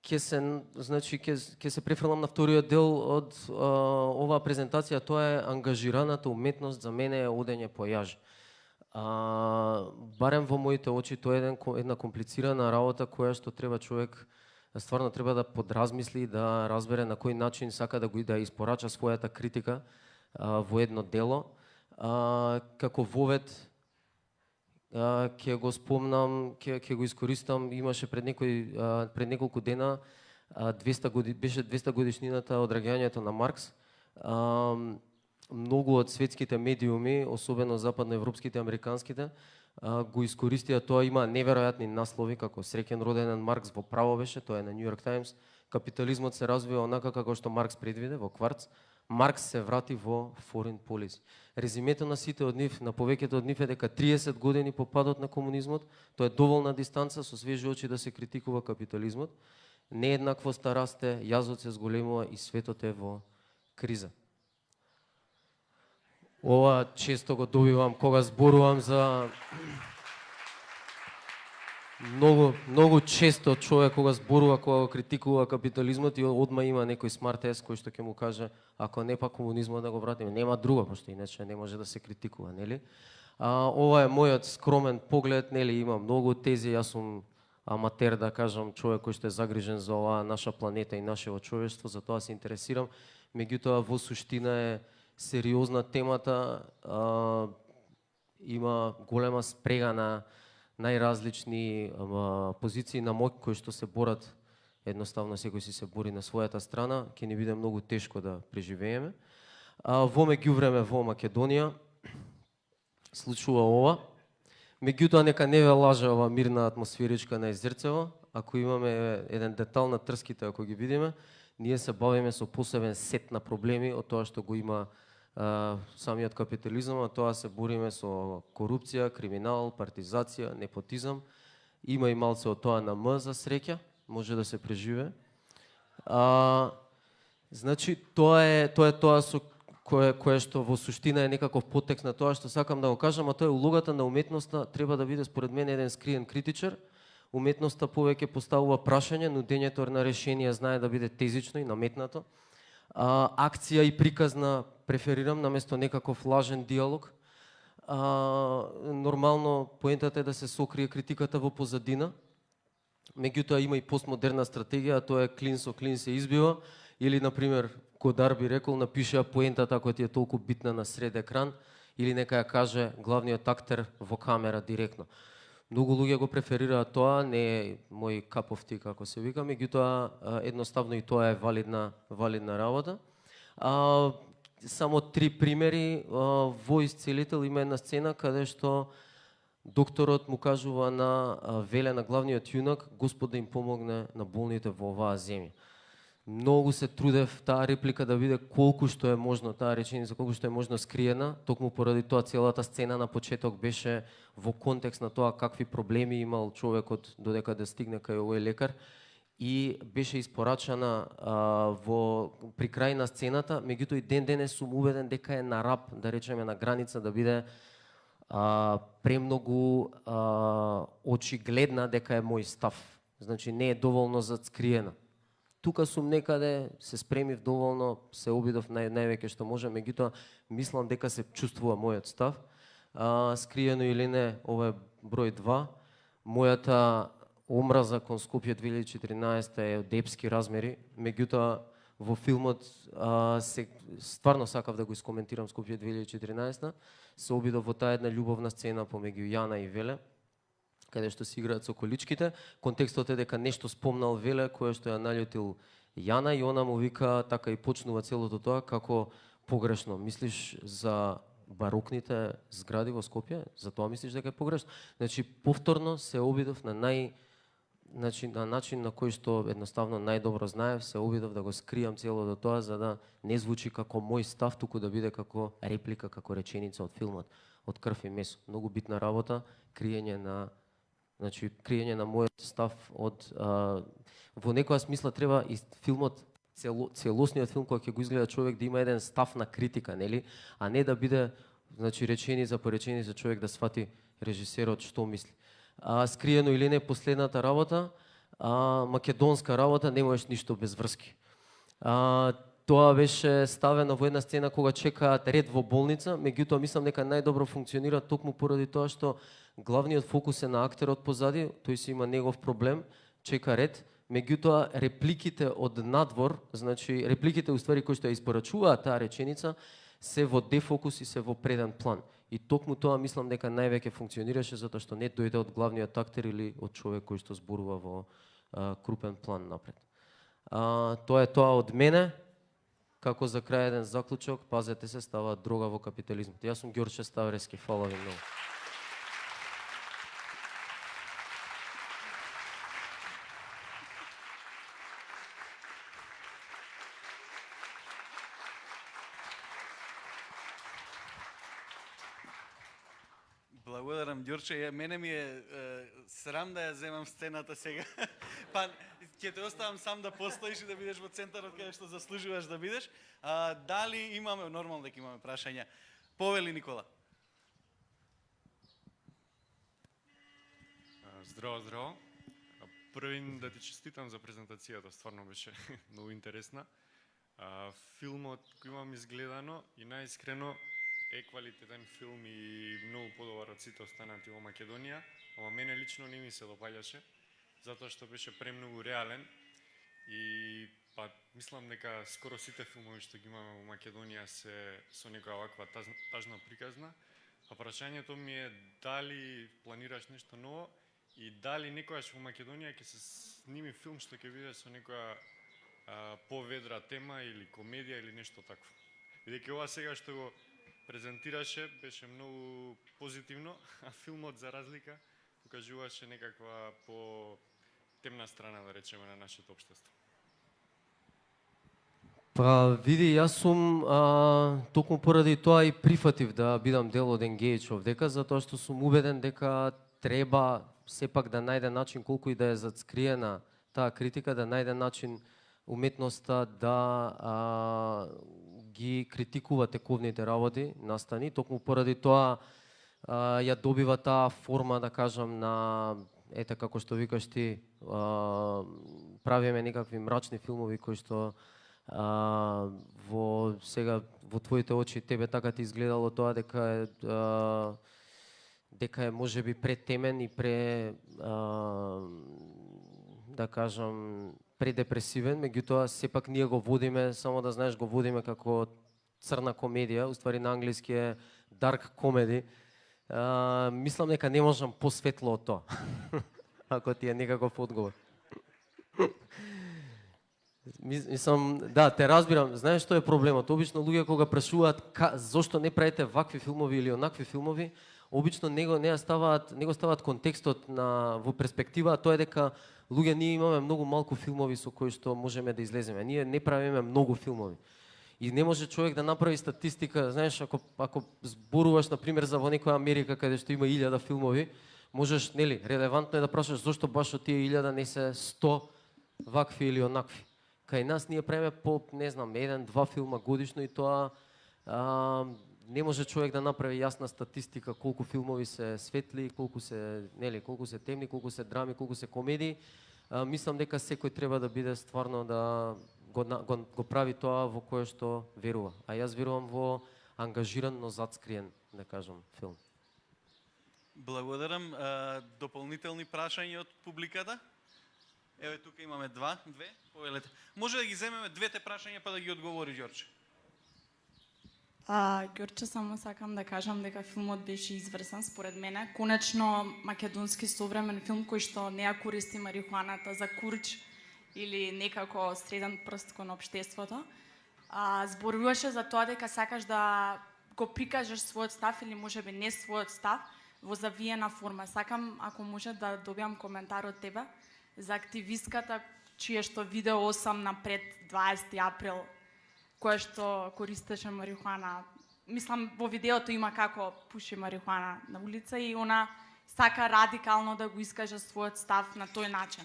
Ќе се префрлам на вториот дел од оваа презентација, тоа е ангажираната уметност, за мене е одење по јаж. Барем во моите очи тоа е една комплицирана работа која што треба човек стварно треба да подразмисли, да разбере на кој начин сака да испорача својата критика во едно дело. Како вовед ќе го спомнам, ќе го искористам, имаше пред неколку дена беше 200 годишнината од раѓањето на Маркс. Многу од светските медиуми, особено западноевропските, американските, го искористија тоа, има неверојатни наслови како Среќен роденден Маркс, во право беше, тоа е на Нью Йорк Таймс. Капитализмот се развива онака како што Маркс предвиде во кварц. Маркс се врати во Foreign Policy. Резимето на сите од нив, на повеќето од нив е дека 30 години по падот на комунизмот, тоа е доволна дистанца со свежи очи да се критикува капитализмот. Нееднаквоста расте, јазот се зголемува и светот е во криза. Ова често го добивам кога зборувам за... Многу често човек кога зборува, кога го критикува капитализмот и одма има некој смарт ес кој што ќе му каже ако не па комунизмот да го вратиме, нема друго, пошто иначе не може да се критикува, нели? Ова е мојот скромен поглед, нели, има многу тези, јас сум аматер, да кажам, човек кој што е загрижен за оваа наша планета и нашето човештво, за тоа се интересирам, меѓутоа во суштина е сериозна темата, има голема спрега на најразлични позиции на моќ кои што се борат, едноставно секој си се бори на својата страна, ќе ни биде многу тешко да преживееме. Во меѓувреме во Македонија случува ова. Меѓутоа нека не ве лаже ова мирна атмосферичка на Езерцево. Ако имаме еден детал на трските, ако ги видиме, ние се бавиме со посебен сет на проблеми од тоа што го има самиот капитализам, а тоа се бориме со корупција, криминал, партизација, непотизам. Има и малце од тоа на М за среќа, може да се преживее. Значи тоа е тоа со кое што во суштина е некаков подтекст на тоа што сакам да го кажам, а тоа е улогата на уметноста треба да биде според мене еден скриен критичар. Уметноста повеќе поставува прашање, нудењето на решение знае да биде тезично и наметнато. Акција и приказна преферирам наместо некаков лажен диалог. Нормално поентата е да се сокрие критиката во позадина. Меѓутоа има и постмодерна стратегија, а тоа е клин со клин се избива. Или, например, Кодар би рекол, напишеа поентата ако ти е толку битна на сред екран, или нека ја каже главниот актер во камера директно. Многу луѓе го преферираат тоа, не е мој cup of tea, како се вика, меѓутоа едноставно и тоа е валидна работа. Само 3 примери. Во Исцелител има една сцена каде што докторот му кажува на Веле, на главниот јунак, Господ да им помогне на болните во оваа земја. Многу се трудев таа реплика да биде колку што е можно, таа реченица колку што е можно скриена, токму поради тоа целата сцена на почеток беше во контекст на тоа какви проблеми имал човекот додека да стигне кај овој лекар и беше испорачана при крај на сцената, меѓутоа и ден денес сум убеден дека е на рап, да речеме на граница да биде премногу очигледна дека е мој став. Значи не е доволно зацкриена. Тука сум некаде, се спремив доволно, се обидов највеќе што може, меѓутоа мислам дека се чувствува мојот став. Скриено или не, ова е број 2. Мојата омраза кон Скопје 2014 е од епски размери, меѓутоа во филмот стварно сакав да го искоментирам Скопје 2014, се обидов во таа една љубовна сцена помеѓу Јана и Веле, каде што си играат со количките. Контекстот е дека нешто спомнал Веле, кое што ја наљутил Јана и она му вика, така и почнува целото тоа, како погрешно мислиш за барокните згради во Скопје, за тоа мислиш дека е погрешно. Значи повторно се обидов на начин на кој што едноставно најдобро знаев, се обидов да го скријам целото тоа за да не звучи како мој став, туку да биде како реплика, како реченица од филмот, од крв и месо. Многу битна работа, криење на мојот став од во некоја смисла треба и филмот, целосниот филм кој ќе го изгледа човек да има еден став на критика, нели? А не да биде реченица по реченица човек да свати режисерот што мисли. Скриено или не, последната работа, македонска работа, не можеш ништо без врски. Тоа беше ставено во една сцена кога чекаат ред во болница, меѓутоа мислам дека најдобро функционира токму поради тоа што главниот фокус е на актерот позади, тој си има негов проблем, чека ред, меѓутоа репликите од надвор, значи репликите уствари кои што ја испорачуваат таа реченица, се во дефокус и се во преден план. И токму тоа мислам дека највеќе функционираше затоа што не дојде од главниот актер или од човек кој што зборува во крупен план напред. Тоа е тоа од мене. Како за крај еден заклучок, пазете се, става дрога во капитализмот. Јас сум Ѓорче Ставрески, фала ви многу. Благодарам, Ѓорче. Мене ми е срам да ја земам сцената сега. Па, ќе те оставам сам да постоиш и да бидеш во центарот каде што заслужуваш да бидеш. Дали имаме, нормално дека имаме прашања. Повели, Никола. Здраво, здраво. Првин да ти честитам за презентацијата, стварно беше многу интересна. Филмот кој имам изгледано и најискрено е квалитетен филм и многу подобар од сите останати во Македонија, ама мене лично не ми се допаѓаше, затоа што беше премногу реален и мислам дека скоро сите филмови што ги имаме во Македонија се со некоја ваква тажна приказна, а прашањето ми е дали планираш нешто ново и дали некојаш во Македонија ќе се сними филм што ќе биде со некоја поведра тема или комедија или нешто такво. Бидејќи ова сега што го презентираше беше многу позитивно, а филмот за разлика покажуваше некаква по темна страна, да речеме, на нашето општество. Па, види, јас сум токму поради тоа и прифатив да бидам дел од Engage овдека, затоа што сум убеден дека треба сепак да најде начин, колку и да е зацкриена таа критика, да најде начин уметноста да ги критикува тековните работи, настани, токму поради тоа ја добива таа форма, да кажам, на, ете како што викаш ти, правиме некакви мрачни филмови кои што во сега во твоите очи тебе така ти изгледало тоа дека е можеби претемен и да кажам предепресивен, меѓутоа сепак ние го водиме, само да знаеш, го водиме како црна комедија, уствари на англиски е dark comedy. Мислам дека не можам посветло од тоа. Ако ти е некаков одговор. Мислам, да, те разбирам. Знаеш што е проблемот? Обично луѓе кога прашуваат зошто не правите вакви филмови или онакви филмови, обично не го ставаат контекстот во перспектива, а тоа е дека луѓе ние имаме многу малку филмови со кои што можеме да излеземе. Ние не правиме многу филмови. И не може човек да направи статистика, знаеш, ако зборуваш на пример за во некоја Америка каде што има 1000 филмови, можеш, нели, релевантно е да прашаш зошто баш од тие 1000 не се 100 вакви или онакви. Кај нас ние правиме по, не знам, 1-2 филма годишно и тоа не може човек да направи јасна статистика колку филмови се светли, колку се, нели, колку се темни, колку се драми, колку се комедии. Мислам дека секој треба да биде стварно да го прави тоа во кое што верува. А јас верувам во ангажиран, но зацкриен, да кажам, филм. Благодарам. Дополнителни прашања од публиката? Еве тука имаме две. Повелете. Може да ги земеме двете прашања па да ги одговори Ѓорче. Ѓорче, само сакам да кажам дека филмот беше изврсен според мене. Конечно македонски современ филм кој што не ја користи марихуаната за курч или некако среден прст кон општеството. Зборуваше за тоа дека сакаш да го прикажеш својот став или можеби не својот став во завиена форма. Сакам, ако може, да добиам коментар од тебе за активистката чие што видео 8 напред 20 април која што користеше марихуана. Мислам, во видеото има како пуши марихуана на улица и она сака радикално да го искаже својот став на тој начин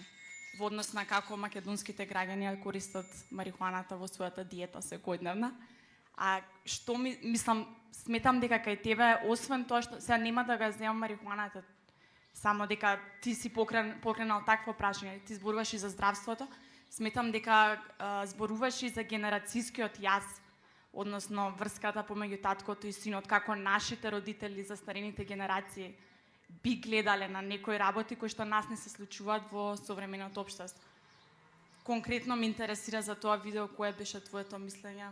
во однос на како македонските граѓани ја користат марихуаната во својата диета секојдневна. А што мислам, сметам дека кај тебе, освен тоа што сега нема да га земам марихуаната, само дека ти си покренал такво прашање, ти зборуваш и за здравството, сметам дека зборуваш и за генерацијскиот јаз, односно врската помеѓу таткото и синот, како нашите родители, застарените генерации би гледале на некои работи кои што нас не се случуваат во современото општество. Конкретно ме интересира за тоа видео кое беше твоето мислење.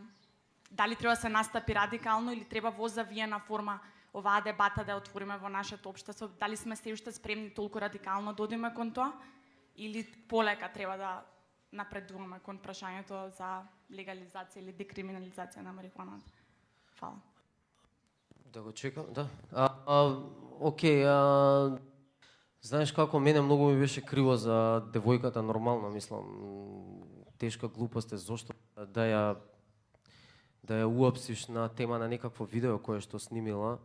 Дали треба се настапи радикално или треба во завиена форма оваа дебата да ја отвориме во нашето општество? Дали сме се уште спремни толку радикално да одиме кон тоа или полека треба да напредуваме кон прашањето за легализација или декриминализација на марихуаната? Фала. Да го чекам, да. Океј, знаеш како, мене многу ми беше криво за девојката, нормално, мислам, тешка глупост е, зошто да ја уапсиш на тема на некакво видео кое што снимила.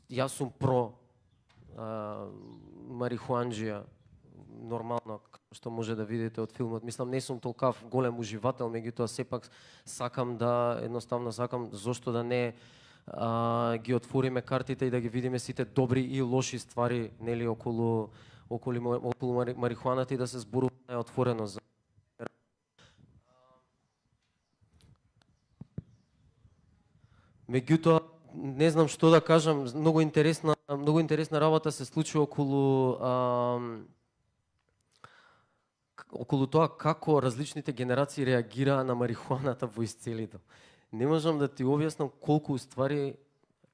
Јас сум про марихуанџија, нормално, што може да видите од филмот. Мислам, не сум толкав голем уживател, меѓутоа сепак сакам зошто да не ги отвориме картите и да ги видиме сите добри и лоши ствари, нели, околу марихуаната и да се зборува отворено за меѓутоа, не знам што да кажам, многу интересна работа се случи околу тоа како различните генерации реагираа на марихуаната во исцелито. Не можам да ти објаснам колку уствари,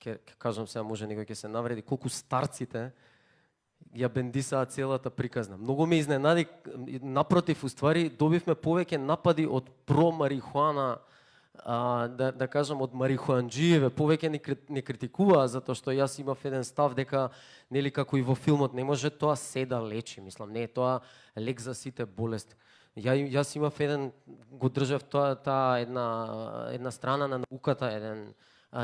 ќе кажам сега, може некој ќе се навреди, колку старците ја бендисаа целата приказна. Многу ме изненади, напротив, уствари добивме повеќе напади од про марихуана да кажам од марихуанџиеве повеќе не критикуваа затоа што јас имав еден став дека нели како и во филмот не може тоа се да лечи, мислам, не е тоа лек за сите болести. Јас имав еден, го држав таа една страна на науката, еден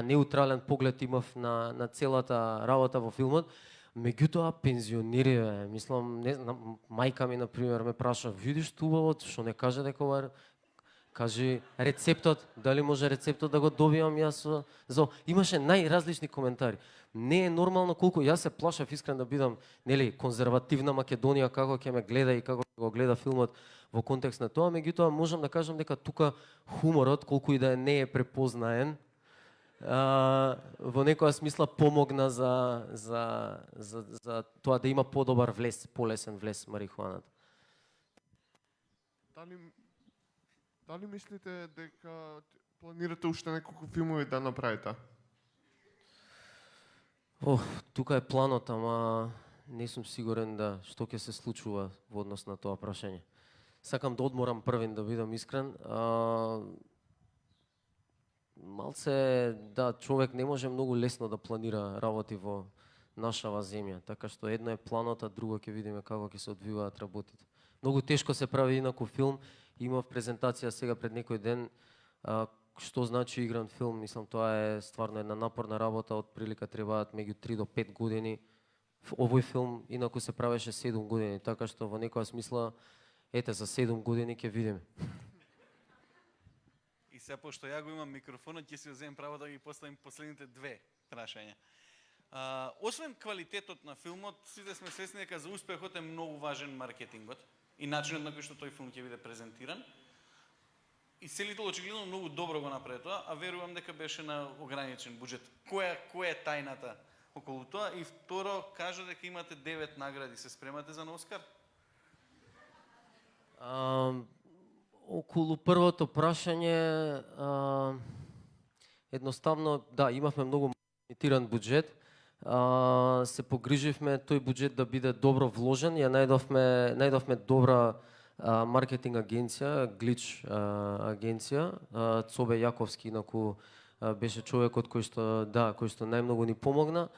неутрален поглед имав на целата работа во филмот. Меѓутоа пензионери, мислам, не знам, мајка ми на пример ме праша, видиш убаво, што не каже дека ова кажи рецептот, дали може рецептот да го добијам јас имаше најразлични коментари. Не е нормално колку јас се плашав искрен да бидам, нели, конзервативна Македонија како ќе ме гледа и како ќе го гледа филмот во контекст на тоа, меѓутоа можам да кажам дека тука хуморот колку и да не е препознаен, во некоја смисла помогна за тоа да има подобар влез, полесен влез марихуаната. Дали мислите дека планирате уште неколку филмови да направите? Тука е планот, ама не сум сигурен да што ќе се случува во однос на тоа прашање. Сакам да одморам првин, да бидам искрен. Малце, да, човек не може многу лесно да планира работи во нашава земја, така што едно е планот, а друго ќе видиме како ќе се одвиваат работите. Многу тешко се прави инаку филм. Имав презентација сега пред некој ден, што значи игран филм, мислам тоа е стварно една напорна работа, од прилика требаат меѓу 3 до 5 години. Овој филм инаку се правеше 7 години, така што во некоја смисла, ете, за 7 години ќе видиме. И сега, пошто ја го имам микрофонот, ќе си земем право да ги поставим последните две прашања. Освен квалитетот на филмот, сите сме свесни дека за успехот е многу важен маркетингот и начинот на кој што тој филм ќе биде презентиран. И Селител очигледно многу добро го направи тоа, а верувам дека беше на ограничен буџет. Која е тајната околу тоа? И второ, кажа дека имате 9 награди, се спремате за на Оскар? Околу првото прашање, едноставно, да, имавме многу лимитиран буџет. Се погриживме тој буџет да биде добро вложен. Ја најдовме добра маркетинг агенција, Glitch агенција. Цобе Јаковски инаку беше човекот кој што најмногу ни помогна.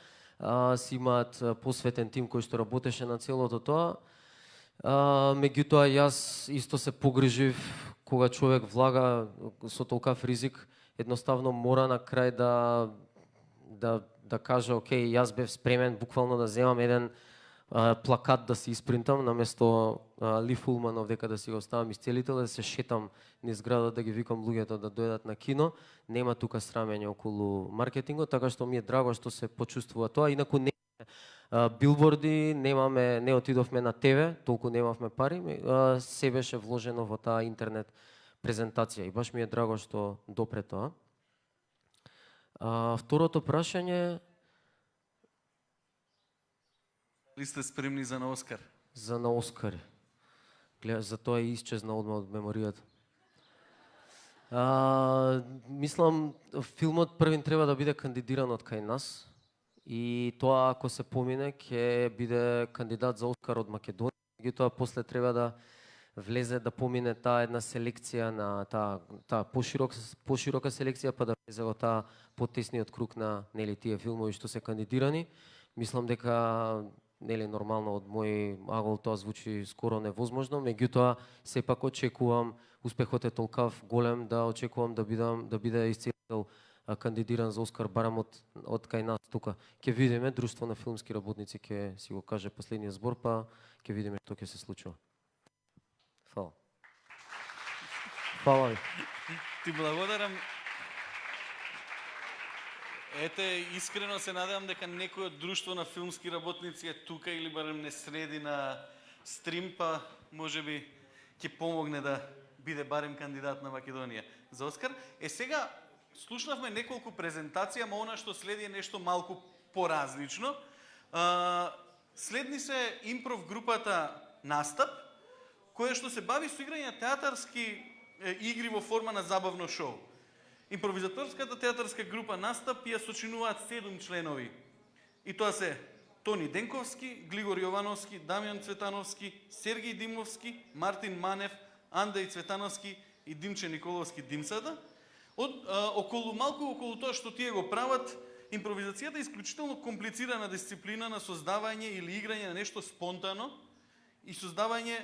Си имаат посветен тим кој што работеше на целото тоа. Меѓутоа јас исто се погрижив, кога човек влага со толкав ризик, едноставно мора на крај да каже, окей, јас бев спремен буквално да земам еден плакат да се испринтам, наместо Ли Фулманов дека да си го оставам исцелител, да се шетам низ градот да ги викам луѓето да дојдат на кино. Нема тука срамење околу маркетингот, така што ми е драго што се почувствува тоа. Инаку не билборди, не отидовме на ТВ, толку немавме пари, се беше вложено во таа интернет презентација и баш ми е драго што допре тоа. Второто прашање... Ли сте спремни за на Оскар? За на Оскар. Гледаш, за тоа и исчезна одма од меморијата. Мислам, филмот првин треба да биде кандидиран од кај нас. И тоа, ако се помине, ќе биде кандидат за Оскар од Македонија. Меѓутоа, после треба да влезе, да помине таа една селекција на таа поширока селекција, па да влезе во таа потесниот круг на тие филмови што се кандидирани. Мислам дека нормално од мој агол тоа звучи скоро невозможно, меѓутоа сепак очекувам, успехот е толкав голем да очекувам да биде исцелител кандидиран за Оскар барам од кај нас тука. Ќе видиме, Друштво на филмски работници ќе си го каже последниот збор, па ќе видиме што ќе се случува. Фала. Фала ви. Ти благодарам. Ете, искрено се надевам дека некој од Друштво на филмски работници е тука или барем не среди на стрим, па можеби ќе помогне да биде барем кандидат на Македонија за Оскар. Сега слушнавме неколку презентации, ама она што следи е нешто малку поразлично. Следни се импров групата Настап, која што се бави со играње театарски игри во форма на забавно шоу. Импровизаторската театарска група Настап ја сочинуваат 7 членови. И тоа се Тони Денковски, Глигор Јовановски, Дамјан Цветановски, Сергеј Димовски, Мартин Манев, Андај Цветановски и Димче Николовски Димсада. Малку околу тоа што тие го прават, импровизацијата е исклучително комплицирана дисциплина на создавање или играње на нешто спонтано и создавање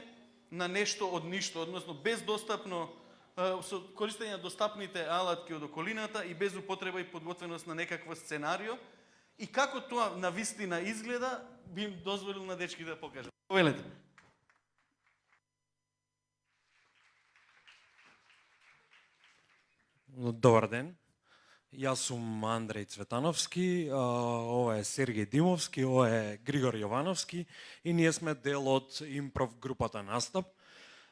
на нешто од ништо, односно бездостапно, со користење на достапните алатки од околината и без употреба и подготвеност на некаква сценарио. И како тоа на вистина изгледа, би им дозволил на дечки да покажат. Повелете. Добар ден. Јас сум Андреј Цветановски, ова е Сергеј Димовски, ова е Григор Јовановски и ние сме дел од импров групата Настап.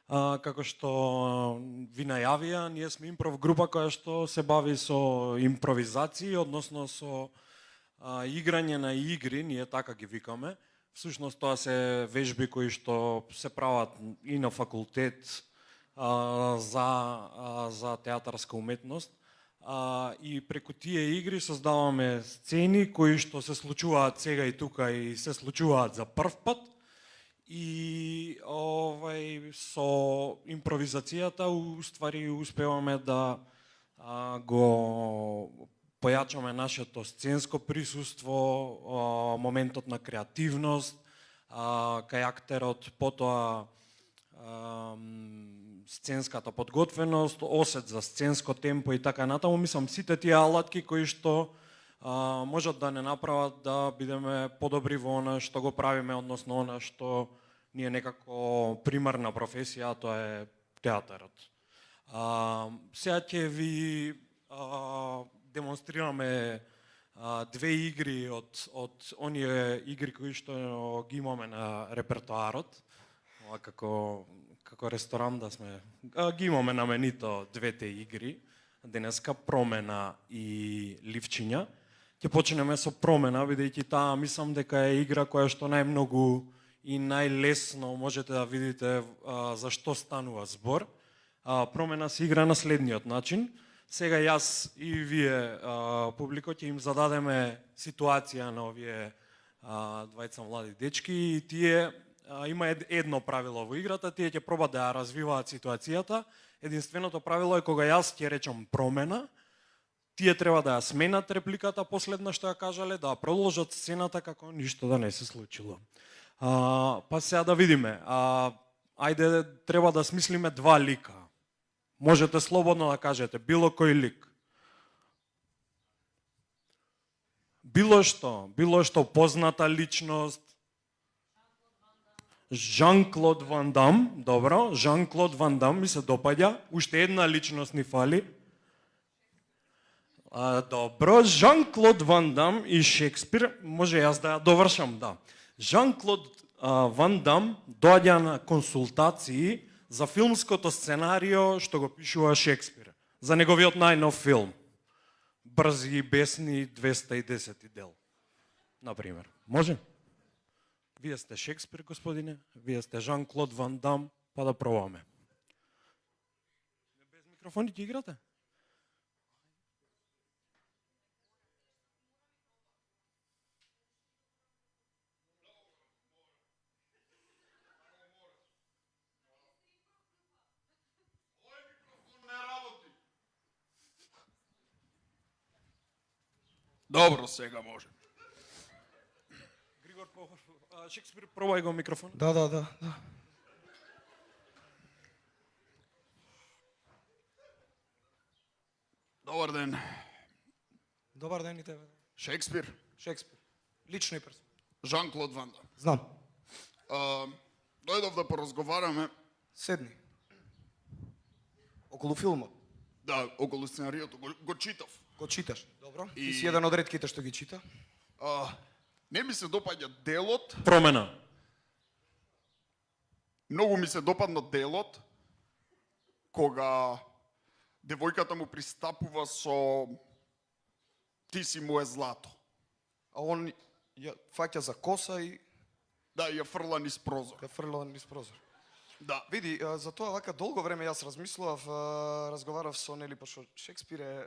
Како што ви најавија, ние сме импров група која што се бави со импровизации, односно со играње на игри, ние така ги викаме. Всушност тоа се вежби кои што се прават и на факултет за театарска уметност. И преку тие игри создаваме сцени кои што се случуваат сега и тука и се случуваат за прв пат. И со импровизацијата уствари успеваме да го појачаме нашето сценско присуство, моментот на креативност, кај актерот, потоа сценската подготвеност, осет за сценско темпо и така натаму. Мислам, сите тие алатки кои што можат да не направат да бидеме подобри во она што го правиме, односно она што ни е некако примарна професија, а тоа е театарот. Сега ќе ви демонстрираме две игри од оние игри кои што ги имаме на репертоарот. Како ресторан да сме, ги имаме на менито двете игри, денеска Промена и Ливчиња. Ќе почнеме со Промена, бидејќи таа мислам дека е игра која што најмногу и најлесно можете да видите за што станува збор. Промена се игра на следниот начин. Сега јас и вие, публико, ќе им зададеме ситуација на овие двајца млади дечки и тие има едно правило во играта, тие ќе пробат да ја развиваат ситуацијата. Единственото правило е кога јас ќе речам Промена, тие треба да ја сменат репликата последна што ја кажале, да продолжат сцената како ништо да не се случило. Па сега да видиме. Ајде, треба да смислиме два лика. Можете слободно да кажете било кој лик. Било што позната личност. Жан-Клод Ван Дам, добро, Жан-Клод Ван Дам ми се допаѓа, уште една личност ни фали. Добро, Жан-Клод Ван Дам и Шекспир, може јас да ја довршам, да. Жан-Клод Ван Дам доаѓа на консултации за филмското сценарио што го пишува Шекспир, за неговиот најнов филм. Брзи и бесни 210 дел, например. Може? Вие сте Шекспир, господине, вие сте Жан-Клод Ван Дам, па да пробаме. Без микрофони ќе играте? Добро, сега може. Григор, Шекспир, пробај го микрофон. Да. Добар ден. Добар ден и тебе. Шекспир. Шекспир. Лично и персона. Жан-Клод Ван Дам. Знам. Дојдов да поразговараме. Седни. Околу филмот. Да, околу сценариото. Го читав. Го читаш, добро. И си еден од ретките што ги чита. Не ми се допаѓа делот. Промена. Многу ми се допадна делот кога девојката му пристапува со ти си мое злато. А он ја фаќа за коса и да, ја фрла низ прозор. Ја фрла низ прозор. Да. Види, за тоа вака долго време јас размислував, разговарав со нели пошто Шекспир е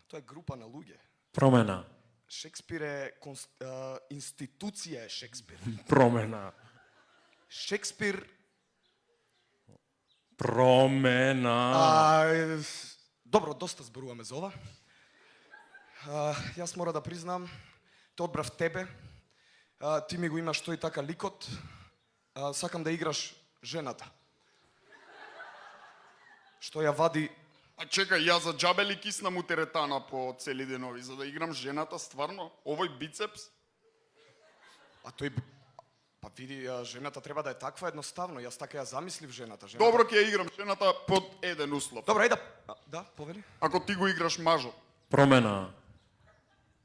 тоа е група на луѓе. Промена. Шекспир е институција е Шекспир. Промена. Шекспир Промена. Добро, доста зборуваме за ова. Јас мора да признам, те одбрав тебе. Ти ми го имаш тој така ликот. Сакам да играш жената. Што ја вади... А чекај, ја за џабе ли киснам у теретана по цели денови, за да играм жената, стварно? Овој бицепс? А тој... Па види, жената треба да е таква едноставно. Јас така ја замислив жената. Добро, ќе ја играм жената под еден услов. Добро, ајде. Да, повели. Ако ти го играш мажот. Промена.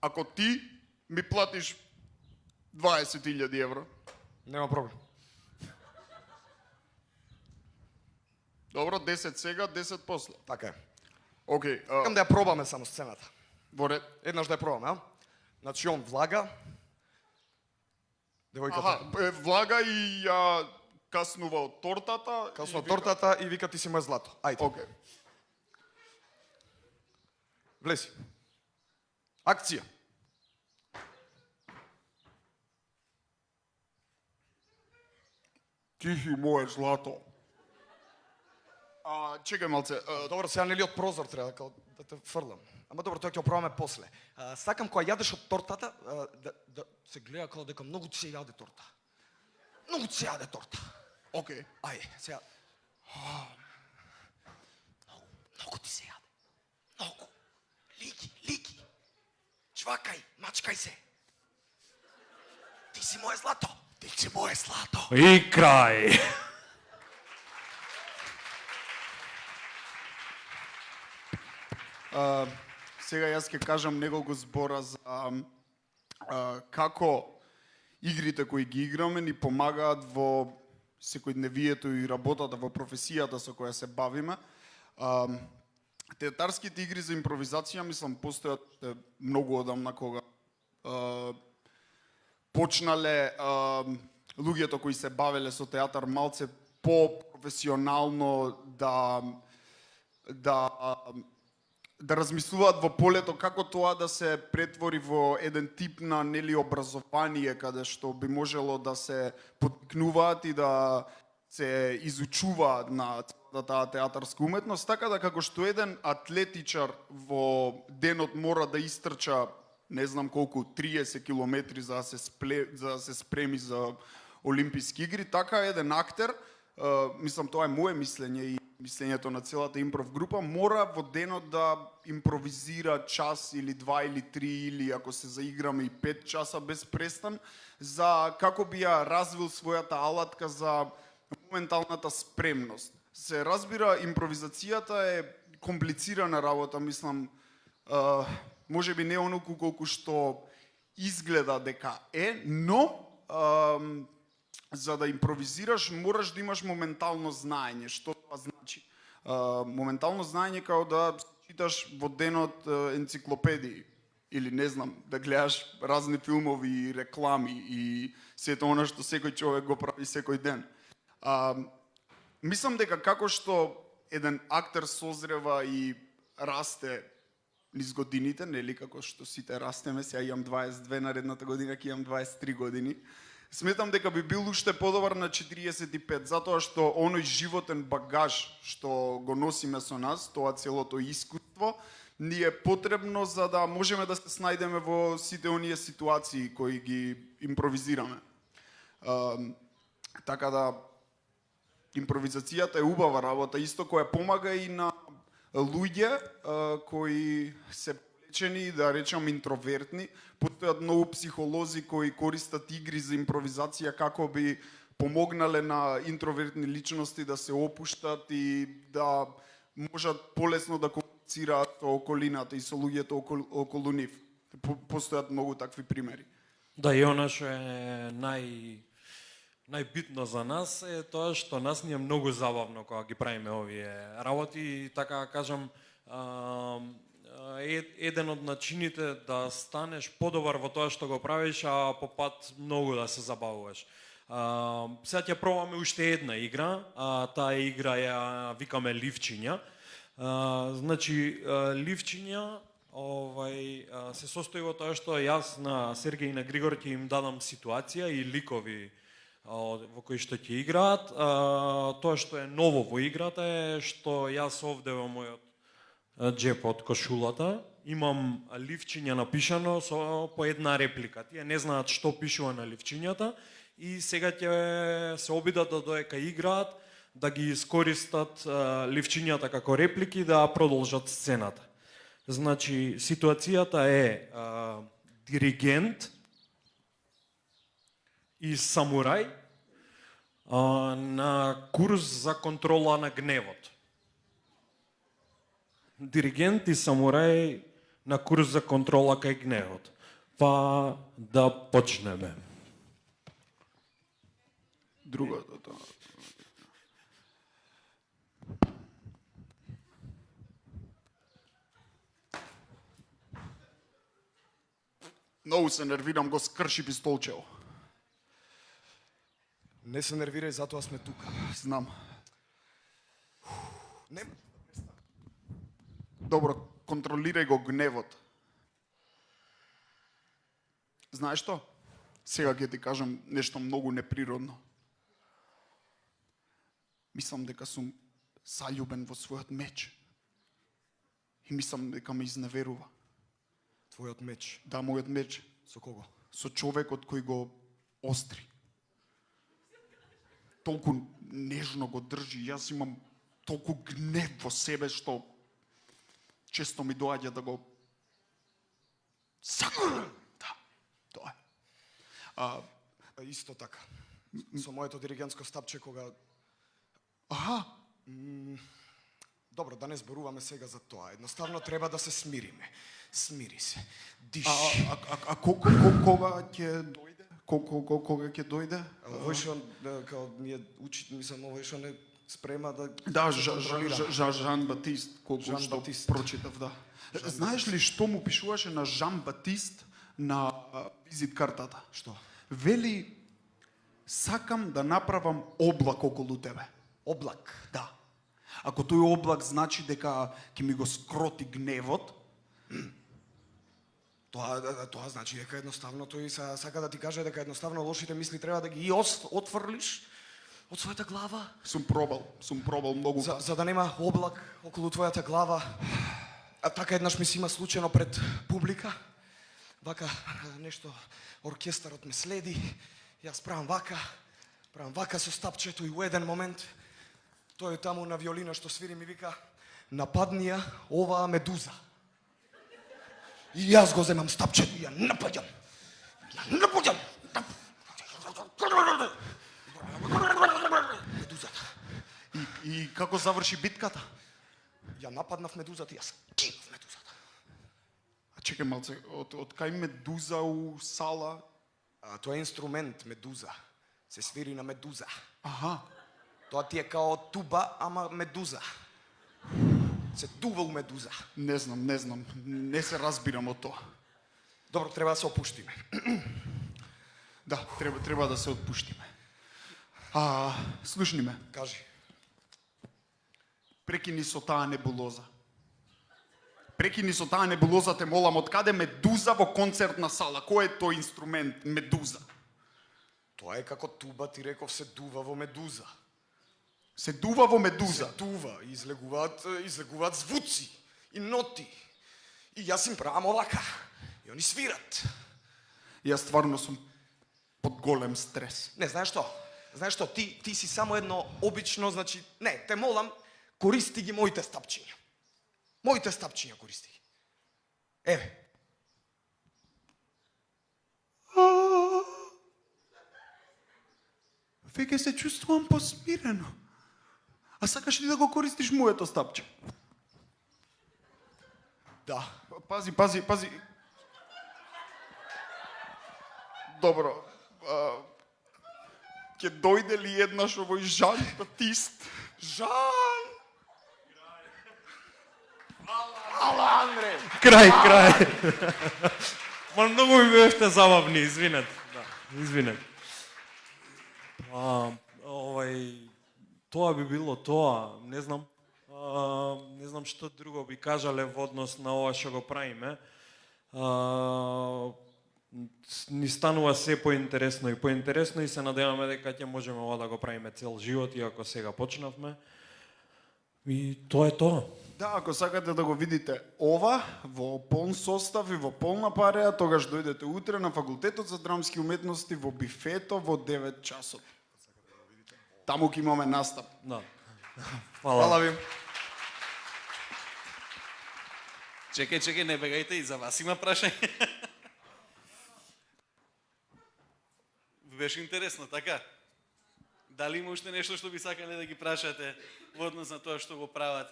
Ако ти ми платиш 20.000 евро. Нема проблем. Добро, 10 сега, 10 после. Така е. Окей. Сакам да ја пробаме само сцената. Во ред. Еднаш да ја пробаме, а? Значи, он влага. Девојката... Аха, влага и ја каснува од тортата. Каснува од тортата и вика ти си моје злато. Ајде. Окей. Влези. Акција. Ти си моје злато. Чекај малце. Добро, сега нели од прозор треба да те фрлам. Ама добро, тоа ќе пробаме после. Сакам кога јадеш од тортата да се гледа како дека многу ти се јаде торта. Многу ти се јаде торта. Окей. Ајде, сега. Многу ти се јаде. Многу. Лики. Чвакај, мачкај се. Ти си моје злато. Ти си моје злато. И крај. Сега јас ќе кажам неколку збора за како игрите кои ги играме ни помагаат во секојдневието и работата во професијата со која се бавиме. Театарските игри за импровизација, мислам, постојат многу одамна кога почнале луѓето кои се бавеле со театар малце по-професионално да размислуваат во полето како тоа да се претвори во еден тип на нели образование каде што би можело да се поттикнуваат и да се изучуваат на таа театарска уметност, така да како што еден атлетичар во денот мора да истрча не знам колку 30 километри за да се спреми за Олимписки игри, така еден актер, мислам тоа е мое мислење и мислењето на целата импров група, мора во денот да импровизира час или 2 или 3 или ако се заиграме и 5 часа без престан, за како би ја развил својата алатка за моменталната спремност. Се разбира, импровизацијата е комплицирана работа, мислам, можеби не оноку колку што изгледа дека е, но за да импровизираш мораш да имаш моментално знаење. Што тоа значи? Моментално знаење као да читаш во денот енциклопедии или не знам, да гледаш разни филмови и реклами и сето она што секој човек го прави секој ден. Мислам дека како што еден актер созрева и расте низ годините, нели како што сите растеме, сега имам 22, наредната година ќе имам 23 години. Сметам дека би бил уште подобар на 45, затоа што оној животен багаж што го носиме со нас, тоа целото искуство, ни е потребно за да можеме да се снајдеме во сите оние ситуации кои ги импровизираме. Така да, импровизацијата е убава работа, исто која помага и на луѓе кои се полечени, да речам интровертни. Постојат многу психолози кои користат игри за импровизација како би помогнале на интровертни личности да се опуштат и да можат полесно да комуницираат со околината и со луѓето околу нив. Постојат многу такви примери. Да, и она што е најбитно за нас е тоа што нас ни е многу забавно кога ги правиме овие работи и така кажам, еден од начините да станеш подобар во тоа што го правиш, а по пат многу да се забавуваш. Сега ќе пробаме уште една игра, таа игра ја викаме ливчиња. Значи, ливчиња се состои во тоа што јас на Сергеј и на Григор ќе им дадам ситуација и ликови во кои што ќе играат. Тоа што е ново во играта е што јас овде во мојот джеп од кошулата, имам ливчиња напишано со по една реплика. Тие не знаат што пишува на ливчињата и сега ќе се обидат да доека играат, да ги искористат ливчињата како реплики да продолжат сцената. Значи, ситуацијата е диригент и самурај на курс за контрола на гневот. Диригент и самурај на курс за контрола кај гневот. Па да почнеме. Другата. Многу се нервирам, го скрши пистолчево. Не се нервирај, затоа сме тука. Знам. Не... Добро, контролирај го гневот. Знаеш што? Сега ќе ти кажам нешто многу неприродно. Мислам дека сум заљубен во својот меч. И мислам дека ме изневерува. Твојот меч? Да, мојот меч. Со кого? Со човекот кој го остри. Толку нежно го држи, јас имам толку гнев во себе што често ми доаѓа да го Да, тоа е. Исто така. Со моето диригентско стапче кога... Аха. Добро, да не зборуваме сега за тоа. Едноставно треба да се смириме. Смири се. Диш. Кога ќе дојде? Кога ќе дојде? Овој што као ми е учи, мислам, овој што не спрема да... Да, Жан Батист, колку Жан што Батист. прочитав, да. Знаеш ли што му пишуваше на Жан Батист на визит картата? Што? Вели, сакам да направам облак околу тебе. Облак? Да. Ако тој облак значи дека ќе ми го скроти гневот, Тоа значи дека едноставно тој сака да ти каже дека едноставно лошите мисли треба да ги отфрлиш од својата глава. Сум пробал многу. За да нема облак околу твојата глава. А така еднаш ми се има случајно пред публика. Вака нешто оркестарот ме следи. Јас правам вака со стапчето и во еден момент тој таму на виолина што свири ми вика: "Нападни ја оваа медуза." И јас го земам стапчето и ја напаѓам. Медузата. И како заврши битката? Ја нападнав медузата и јас кинав медузата. А чекај малце, од кај медуза у сала? Тоа е инструмент, медуза. Се свири на медуза. Аха. Тоа ти е као туба, ама медуза. Се дува у медуза. Не знам. Не се разбирам од тоа. Добро, треба да се опуштиме. Да, треба да се отпуштиме. Слушни ме. Кажи. Прекини со таа небулоза. Прекини со таа небулоза, те молам, од каде медуза во концертна сала? Кој е тој инструмент, медуза? Тоа е како туба, ти реков, се дува во медуза. Се дува во медуза? Се дува, излегуваат звуци и ноти. И јас им правам овака. И они свират. Јас стварно сум под голем стрес. Не, знаеш што? Знаеш што, ти си само едно обично, значи, не, те молам, користи ги моите стапчиња. Моите стапчиња користи ги. Еве. Веќе се чувствувам посмирено. А сакаш ли да го користиш моето стапче? Да. Пази. Добро. Ќе дојде ли еднаш овој Жан Батист? Жан! Ала, Андре! Крај. Ма многу ми бевте забавни, извинете. Да, извинете. Тоа би било тоа, не знам. Не знам што друго би кажале во однос на ова што го правиме. Ни станува се поинтересно и се надеваме дека ќе можеме ова да го правиме цел живот, иако сега почнавме. И тоа е тоа. Да, ако сакате да го видите ова во полн состав и во полна пареја, тогаш дојдете утре на факултетот за драмски уметности во бифето во 9 часот. Таму ќе имаме настап. Да. Фала ви. Чекај, не бегајте, и за вас има прашање. Беше интересно, така? Дали има уште нешто што би сакале да ги прашате во однос на тоа што го прават?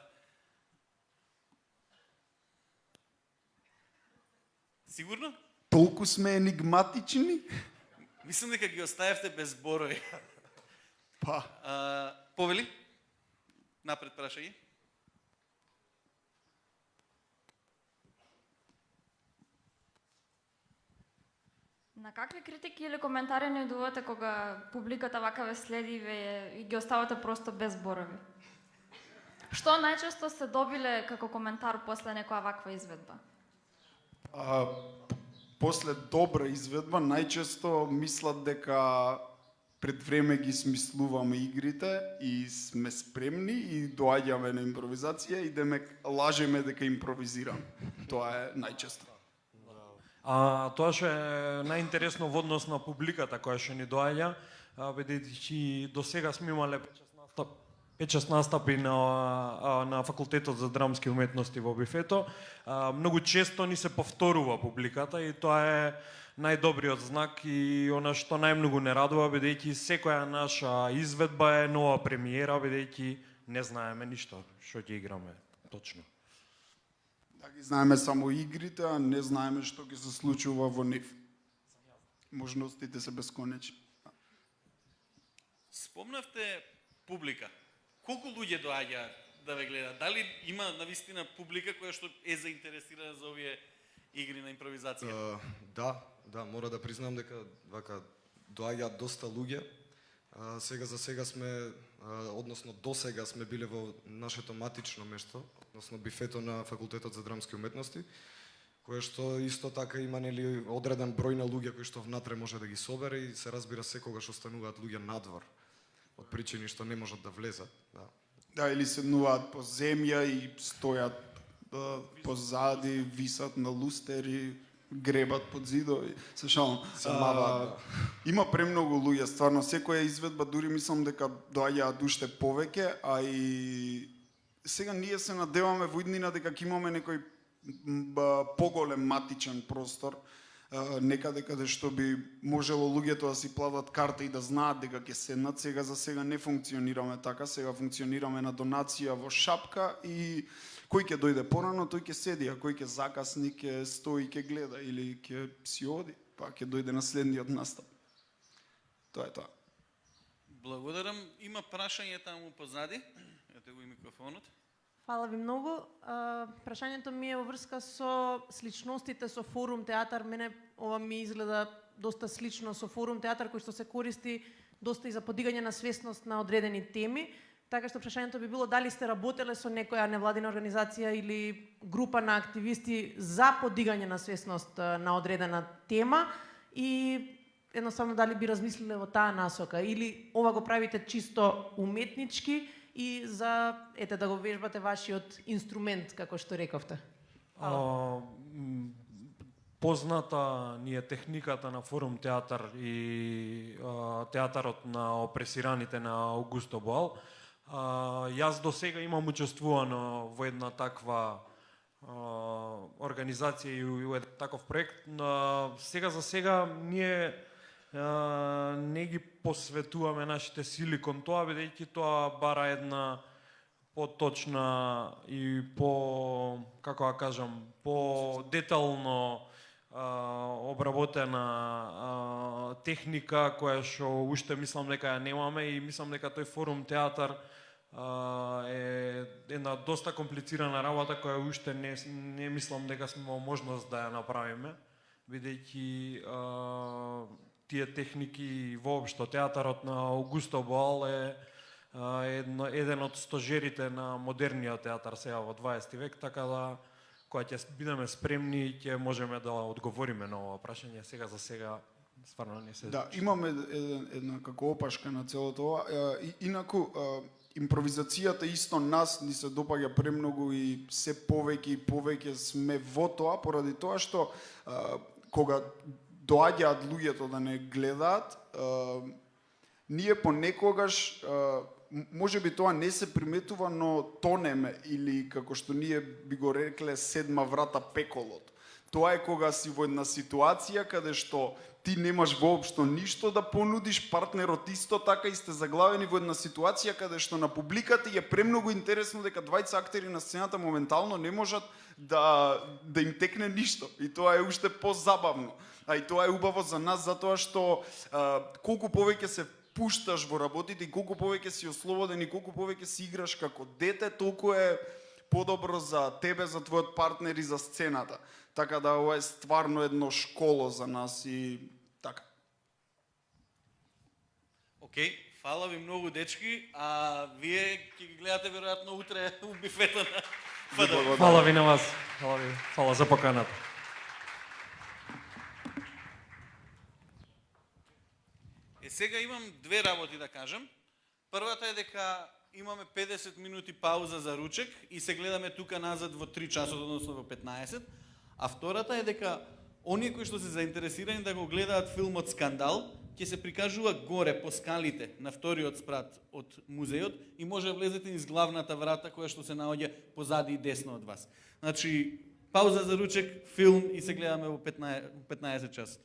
Сигурно? Толку сме енигматични? Мислам дека ги оставевте без зборови. Па. Повели? Напред прашај ги. На какви критики или коментари наидувате кога публиката вака ве следи и ги оставате просто без зборови? Што најчесто се добиле како коментар после некоја ваква изведба? После добра изведба, најчесто мислат дека пред време ги смислуваме игрите и сме спремни и доаѓаме на импровизација и демек лажеме дека импровизираме. Тоа е најчесто. Тоа што е најинтересно во однос на публиката која што ни доаѓа, бидејќи до сега сме имале 5-6 настапи на факултетот за драмски уметности во бифето, многу често ни се повторува публиката и тоа е најдобриот знак и она што најмногу не радува, бидејќи секоја наша изведба е нова премиера, бидејќи не знаеме ништо што ќе играме точно. Да ги знаеме само игрите, а не знаеме што ќе се случува во нив. Можностите се бесконечни. Спомнавте публика. Колку луѓе доаѓаат да ве гледаат? Дали има навистина публика која што е заинтересирана за овие игри на импровизација? Да, мора да признам дека вака доаѓаат доста луѓе. Сега за сега сме, односно до сега сме биле во нашето матично место, односно бифето на факултетот за драмски уметности, кое што исто така има нели одреден број на луѓе кои што внатре може да ги собере и се разбира секогаш остануваат луѓе надвор од причини што не можат да влезат. Да, или седнуваат по земја и стојат позади, висат на лустери, гребат под зидови, се шалам. Има премногу луѓе, стварно, секоја изведба, дури мислам дека доаѓаат уште повеќе, а и сега ние се надеваме во иднина дека ќе имаме некој поголем матичен простор, некаде каде што би можело луѓето да си платат карта и да знаат дека ќе седнат. Сега за сега не функционираме така, сега функционираме на донација во шапка и кој ќе дојде порано, тој ќе седи, а кој ќе закасни, ќе стои, ќе гледа или ќе си оди, па ќе дојде на следниот настап. Тоа е тоа. Благодарам. Има прашање таму позади. Ете го и микрофонот. Фала ви многу. Прашањето ми е во врска со сличностите со форум театар. Мене ова ми изгледа доста слично со форум театар кој што се користи доста и за подигање на свесност на одредени теми. Така што прашањето би било дали сте работеле со некоја невладина организација или група на активисти за подигање на свесност на одредена тема и едноставно дали би размислиле во таа насока или ова го правите чисто уметнички и за да го вежбате вашиот инструмент, како што рековте. Позната ни е техниката на форум театар и театарот на опресираните на Аугусто Боал. Јас до сега имам учествувано во една таква организација и во еден таков проект. Сега за сега ние не ги посветуваме нашите сили кон тоа, бидејќи тоа бара една поточна и како да кажам, по-детално обработена техника која што уште мислам дека ја немаме и мислам дека тој форум театар е една доста комплицирана работа која уште не мислам дека сме во можност да ја направиме, бидејќи тие техники воопшто театарот на Аугусто Боал е еден од стожерите на модерниот театар сега во 20 век, така да кога ќе бидеме спремни ќе можеме да одговориме на ова прашање. Сега за сега стварно не се. Да, имаме една како опашка на целото ова. Инаку импровизацијата исто нас ни се допаѓа премногу и се повеќе и повеќе сме во тоа, поради тоа што кога доаѓаат луѓето да не гледаат, ние понекогаш, може би тоа не се приметува, но тонеме, или како што ние би го рекле седма врата пеколот. Тоа е кога си во една ситуација каде што ти немаш воопшто ништо да понудиш, партнерот исто така и сте заглавени во една ситуација каде што на публиката е премногу интересно дека двајца актери на сцената моментално не можат да им текне ништо. И тоа е уште позабавно. А и тоа е убаво за нас затоа што колку повеќе се пушташ во работите и колку повеќе си ослободен и колку повеќе си играш како дете, толку е подобро за тебе, за твојот партнер и за сцената. Така да ова е стварно едно школо за нас и така. Океј, фала ви многу дечки, а вие ќе ги гледате веројатно утре у бифета на ФД. Фала ви на вас. Фала за поканата. Сега имам две работи да кажам. Првата е дека имаме 50 минути пауза за ручек и се гледаме тука назад во 3 часот, односно во 15. А втората е дека оние кои што се заинтересирани да го гледаат филмот Скандал, ќе се прикажува горе по скалите на вториот спрат од музејот и може да влезете низ главната врата која што се наоѓа позади и десно од вас. Значи, пауза за ручек, филм и се гледаме во 15 часот.